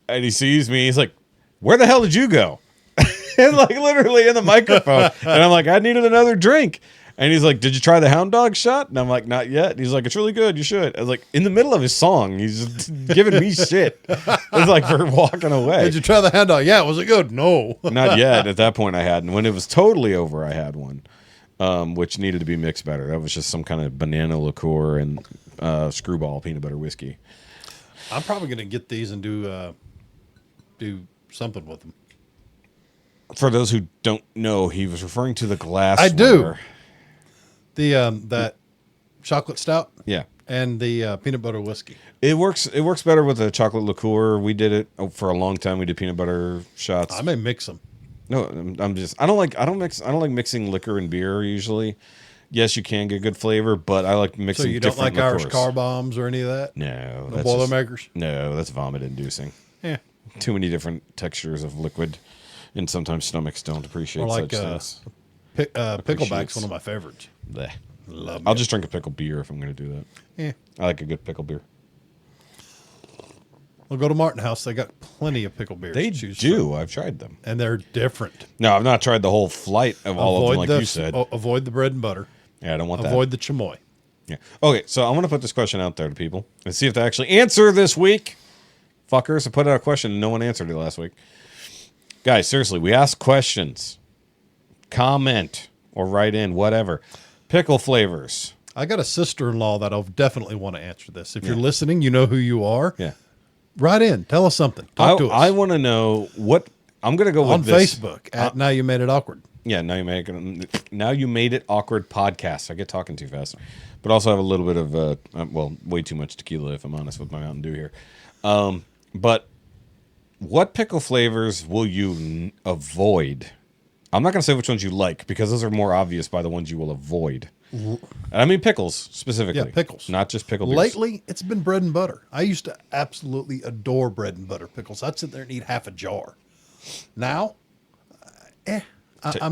and he sees me. He's like, "Where the hell did you go?" And literally in the microphone. And I'm like, "I needed another drink." And he's like, "Did you try the hound dog shot?" And I'm like, "Not yet." And he's like, "It's really good. You should." I was like, in the middle of his song, he's just giving me shit. It's like for walking away.
Did you try the hand dog? Yeah, was it good? No.
Not yet. At that point, I hadn't. When it was totally over, I had one, which needed to be mixed better. That was just some kind of banana liqueur and screwball peanut butter whiskey.
I'm probably going to get these and do something with them.
For those who don't know, he was referring to the glass.
I do. The that chocolate stout.
Yeah.
And the peanut butter whiskey.
It works better with a chocolate liqueur. We did it for a long time. We did peanut butter shots.
I may mix them.
No, I don't like mixing liquor and beer usually. Yes, you can get good flavor, but I like mixing.
So you don't like
different
Irish
liqueurs.
car bombs or any of that?
No,
The Boilermakers?
No, that's vomit inducing.
Yeah.
Too many different textures of liquid, and sometimes stomachs don't appreciate
Or like
such things.
Pickleback's
Appreciates.
one of my favorites.
Blech.
Love
I'll
it.
just drink a pickle beer if I'm going to do that.
Yeah.
I like a good pickle beer.
We'll go to Martin House. They got plenty of pickle beers.
They
to choose
do.
from.
I've tried them.
And they're different.
No, I've not tried the whole flight of all of them, like you said.
Avoid the bread and butter.
Yeah, I don't want that.
Avoid the chamoy.
Yeah. Okay, so I want to put this question out there to people and see if they actually answer this week. Fuckers, I put out a question and no one answered it last week. Guys, seriously, we ask questions. Comment or write in, whatever. Pickle flavors.
I got a sister-in-law that'll definitely want to answer this. If you're listening, you know who you are.
Yeah.
Write in. Tell us something. Talk to us.
I want to know what I'm going to go
on
with this.
Facebook at Now You Made It Awkward.
Yeah, now you made it awkward podcast. I get talking too fast, but also have a little bit of way too much tequila if I'm honest with my Mountain Dew here. But what pickle flavors will you avoid? I'm not going to say which ones you like because those are more obvious by the ones you will avoid. And I mean pickles specifically.
Yeah, pickles.
Not just pickle beers.
Lately, it's been bread and butter. I used to absolutely adore bread and butter pickles. I'd sit there and eat half a jar. Now,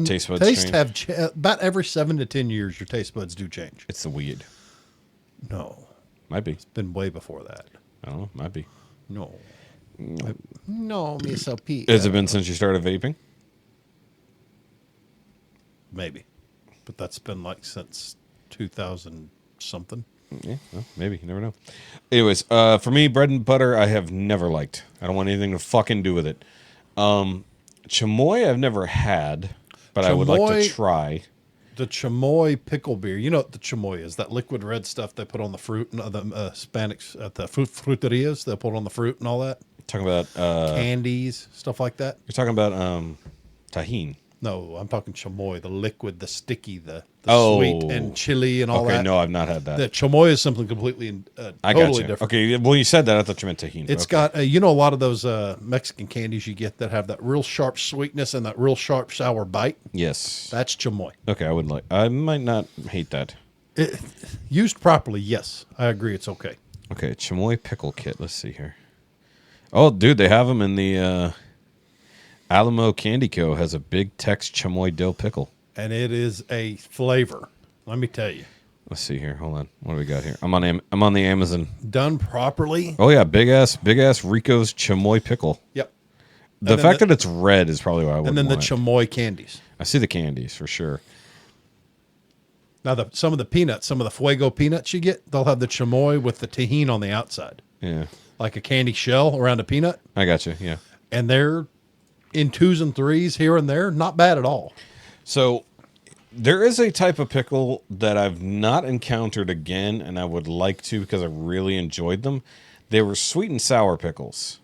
Taste buds change?
About every 7 to 10 years, your taste buds do change.
It's the weed.
No,
Might be.
it's been way before that.
I don't know. Might be.
No, Miss LP.
Has it been since you started vaping?
Maybe, but that's been like since 2000 something.
Yeah, well, maybe. You never know. Anyways, for me, bread and butter, I have never liked. I don't want anything to fucking do with it. Chamoy, I've never had, but I would like to
Chamoy-
try.
The chamoy pickle beer. You know what the chamoy is? That liquid red stuff they put on the fruit and the Hispanics at the fruterias. They put on the fruit and all that.
Talking about
Candies, stuff like that.
you're talking about tahine.
No, I'm talking chamoy, the liquid, the sticky, the
Oh.
sweet and chili and all
Okay,
that.
no, I've not had that.
The chamoy is something completely
I got
totally
you.
different.
Okay, well, you said that. I thought you meant tahine.
It's
Okay.
got, you know, a lot of those Mexican candies you get that have that real sharp sweetness and that real sharp sour bite.
Yes.
That's chamoy.
Okay, I wouldn't like. I might not hate that.
Used properly, yes, I agree. It's okay.
Okay, chamoy pickle kit. Let's see here. Oh, dude, they have them in the Alamo Candy Co. has a big Tex chamoy dill pickle.
And it is a flavor. Let me tell you,
Let's see here. Hold on. What do we got here? I'm on the Amazon.
done properly.
Oh yeah, big ass Rico's chamoy pickle.
Yep.
The fact that it's red is probably why I wouldn't
And then the
want it.
chamoy candies.
I see the candies for sure.
Now, some of the peanuts, some of the Fuego peanuts you get, they'll have the chamoy with the tahine on the outside,
Yeah,
like a candy shell around a peanut.
I got you. Yeah.
And they're in 2s and 3s here and there. Not bad at all.
So there is a type of pickle that I've not encountered again, and I would like to because I really enjoyed them. They were sweet and sour pickles,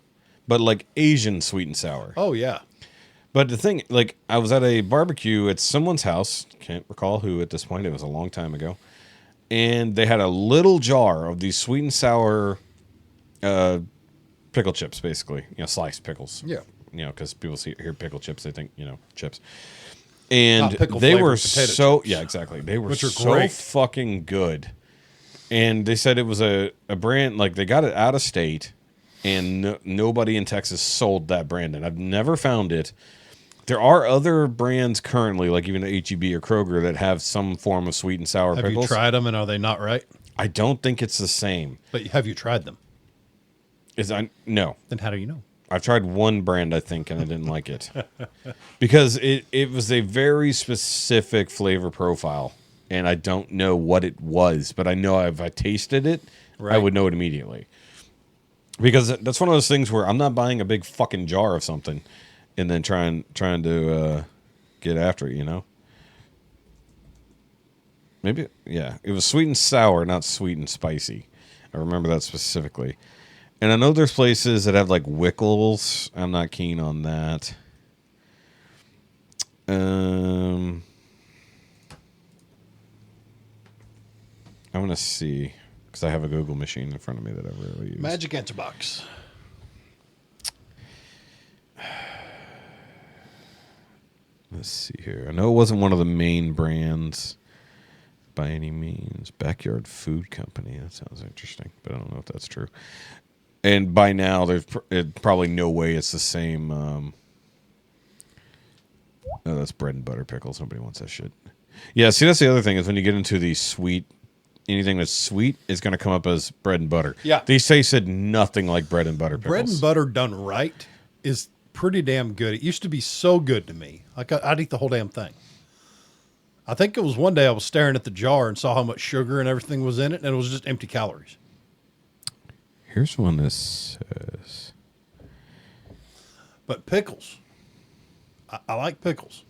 but like Asian sweet and sour.
Oh, yeah.
But the thing, like, I was at a barbecue at someone's house. Can't recall who at this point. It was a long time ago. And they had a little jar of these sweet and sour pickle chips, basically. You know, sliced pickles.
Yeah.
You know, because people hear pickle chips, they think, you know, chips. And
Not pickle
they
flavored
were
potato
so,
chips.
yeah, exactly. They were
Which are
so
great.
fucking good. And they said it was a brand, like, they got it out of state, and nobody in Texas sold that brand. And I've never found it. There are other brands currently, like even H-E-B or Kroger, that have some form of sweet and sour
Have
pickles.
you tried them and are they not right?
I don't think it's the same.
But have you tried them?
No.
Then how do you know?
I've tried one brand, I think, and I didn't like it. Because it was a very specific flavor profile, and I don't know what it was, but I know if I tasted it, I
Right.
would know it immediately. Because that's one of those things where I'm not buying a big fucking jar of something and then trying to get after it, you know? Maybe, yeah. It was sweet and sour, not sweet and spicy. I remember that specifically. And I know there's places that have like Wickles. I'm not keen on that. I'm going to see, because I have a Google machine in front of me that I rarely use.
Magic Answer Box.
Let's see here. I know it wasn't one of the main brands by any means. Backyard Food Company. That sounds interesting, but I don't know if that's true. And by now, there's probably no way it's the same. No, that's bread and butter pickles. Nobody wants that shit. Yeah, see, that's the other thing is when you get into the sweet, anything that's sweet is going to come up as bread and butter.
Yeah.
These tasted nothing like bread and butter pickles.
Bread and butter done right is pretty damn good. It used to be so good to me. Like I'd eat the whole damn thing. I think it was one day I was staring at the jar and saw how much sugar and everything was in it, and it was just empty calories.
Here's one that says...
But pickles, I like pickles.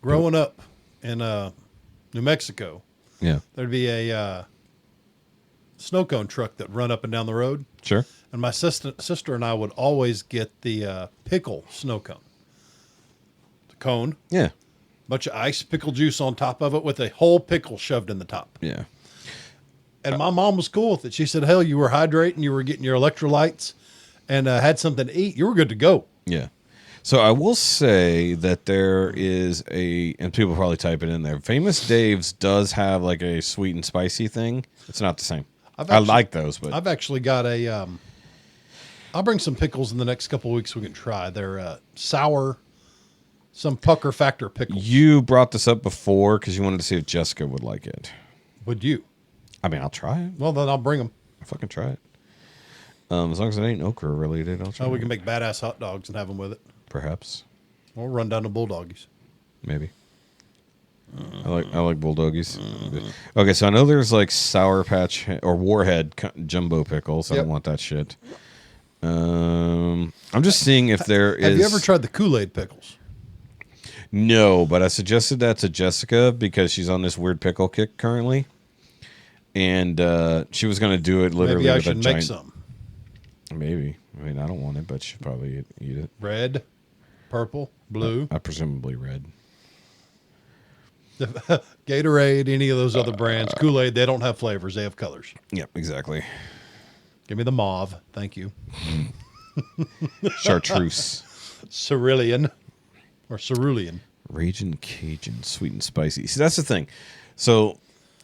Growing up in New Mexico,
Yeah,
there'd be a snow cone truck that run up and down the road,
sure.
and my sister and I would always get the pickle snow cone. The cone,
Yeah,
bunch of ice, pickle juice on top of it with a whole pickle shoved in the top.
yeah.
And my mom was cool with it. She said, hell, you were hydrating, you were getting your electrolytes, and had something to eat. You were good to go.
Yeah. So I will say that there is and people probably type it in there. Famous Dave's does have like a sweet and spicy thing. It's not the same. I like those, but
I've actually got I'll bring some pickles in the next couple of weeks we can try. They're sour, some pucker factor pickles.
you brought this up before because you wanted to see if Jessica would like it.
Would you?
I mean, I'll try it.
Well, then I'll bring them.
I'll fucking try it. As long as it ain't okra related, I'll try
Oh, we
it.
can make badass hot dogs and have them with it.
Perhaps.
We'll run down to Bulldoggies.
Maybe. I like bulldoggies. Okay, so I know there's like Sour Patch or Warhead jumbo pickles. I
Yep.
don't want that shit. I'm just seeing if there is.
Have you ever tried the Kool-Aid pickles?
No, but I suggested that to Jessica because she's on this weird pickle kick currently, and she was going to do it literally.
Maybe I
with
should
a
make
giant,
some.
Maybe. I mean, I don't want it, but she'll probably eat it.
Red, purple, blue.
Presumably red.
Gatorade, any of those other brands. Kool-Aid, they don't have flavors. They have colors.
Yep, exactly.
Give me the mauve. Thank you.
Chartreuse.
Cerulean. Or cerulean.
Raging Cajun, sweet and spicy. See, that's the thing. So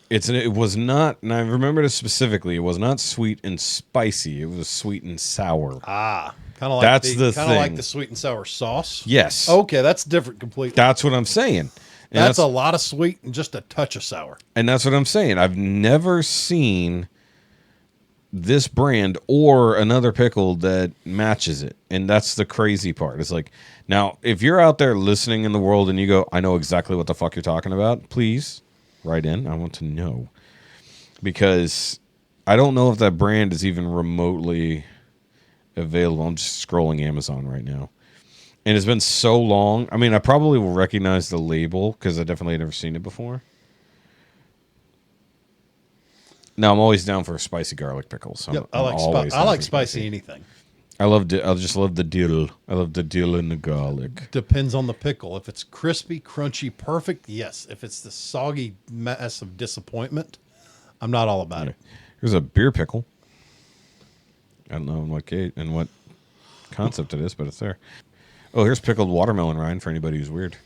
it was not, and I remember this specifically, it was not sweet and spicy. It was sweet and sour.
Kind of like
That's the
kind of like
thing.
the sweet and sour sauce.
Yes.
Okay, that's different completely.
That's what I'm saying. And
That's a lot of sweet and just a touch of sour.
And that's what I'm saying. I've never seen this brand or another pickle that matches it. And that's the crazy part. It's like, now, if you're out there listening in the world and you go, I know exactly what the fuck you're talking about, please write in. I want to know. Because I don't know if that brand is even remotely available. I'm just scrolling Amazon right now. And it's been so long. I mean, I probably will recognize the label because I definitely had never seen it before. Now, I'm always down for spicy garlic pickles.
Yep,
I'm always
I
down
like
for
spicy anything.
I just love the dill. I love the dill and the garlic.
Depends on the pickle. If it's crispy, crunchy, perfect, yes. If it's the soggy mess of disappointment, I'm not all about it.
Here's a beer pickle. I don't know in what concept it is, but it's there. Oh, here's pickled watermelon rind for anybody who's weird.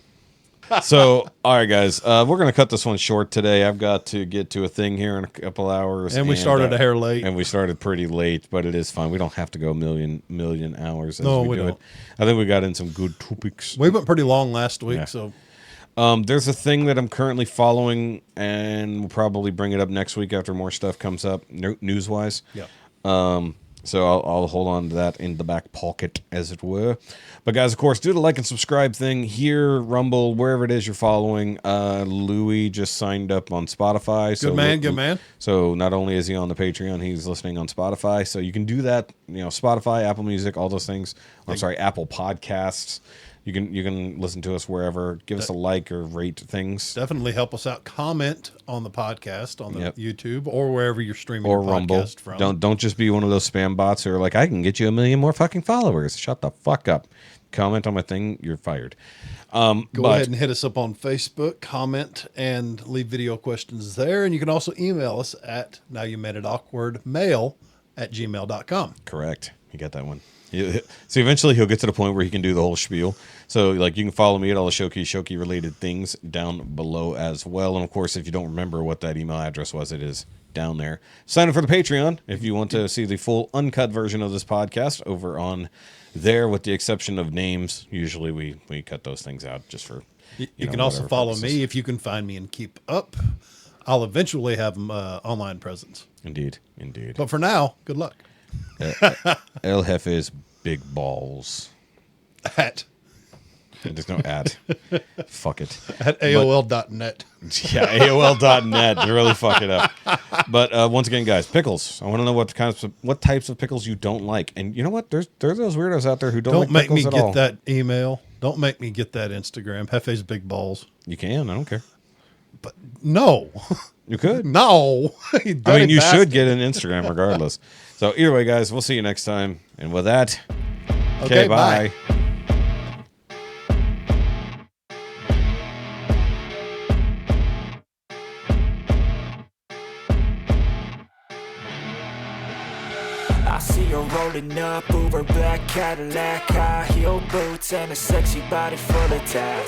So, all right, guys, we're going to cut this one short today. I've got to get to a thing here in a couple hours.
And we started a hair late.
And we started pretty late, but it is fine. We don't have to go a million hours as
No,
we
we
do
don't.
it. I think we got in some good topics.
We went pretty long last week,
Yeah.
so
There's a thing that I'm currently following, and we'll probably bring it up next week after more stuff comes up, news-wise.
yeah.
So I'll hold on to that in the back pocket, as it were. But guys, of course, do the like and subscribe thing here, Rumble, wherever it is you're following. Louis just signed up on Spotify.
Good man.
So not only is he on the Patreon, he's listening on Spotify. So you can do that, Spotify, Apple Music, all those things. Apple Podcasts. You can listen to us wherever. Give us a like or rate things.
Definitely help us out. Comment on the podcast on the
Yep.
YouTube or wherever you're streaming
Or
your
Rumble.
podcast from.
Don't just be one of those spam bots who are like, I can get you 1 million more fucking followers. Shut the fuck up. Comment on my thing, you're fired.
Go ahead and hit us up on Facebook, comment, and leave video questions there. And you can also email us at NowYouMadeItAwkwardMail@gmail.com.
Correct. You got that one. So eventually he'll get to the point where he can do the whole spiel. So you can follow me at all the Shoky related things down below as well. And of course, if you don't remember what that email address was, it is down there. Sign up for the Patreon if you want to see the full uncut version of this podcast over on there, with the exception of names. Usually we cut those things out just for
You can also
whatever
follow
purposes.
me if you can find me and keep up. I'll eventually have online presence.
Indeed.
But for now, good luck.
El Jefe's big balls.
At
There's no ad. Fuck it.
AOL.net.
Yeah, AOL.net to really fuck it up. But once again, guys, pickles. I want to know what types of pickles you don't like. And you know what? There's those weirdos out there who don't like
make me
pickles at all.
get that email. Don't make me get that Instagram. Hefe's big balls.
You can. I don't care.
But no.
You could.
No. You
I mean, you
bastard.
should get an Instagram regardless. So either way, guys, we'll see you next time. And with that,
Okay,
bye.
bye.
I see her rolling up, Uber black Cadillac, high heel boots and a sexy body full of tats.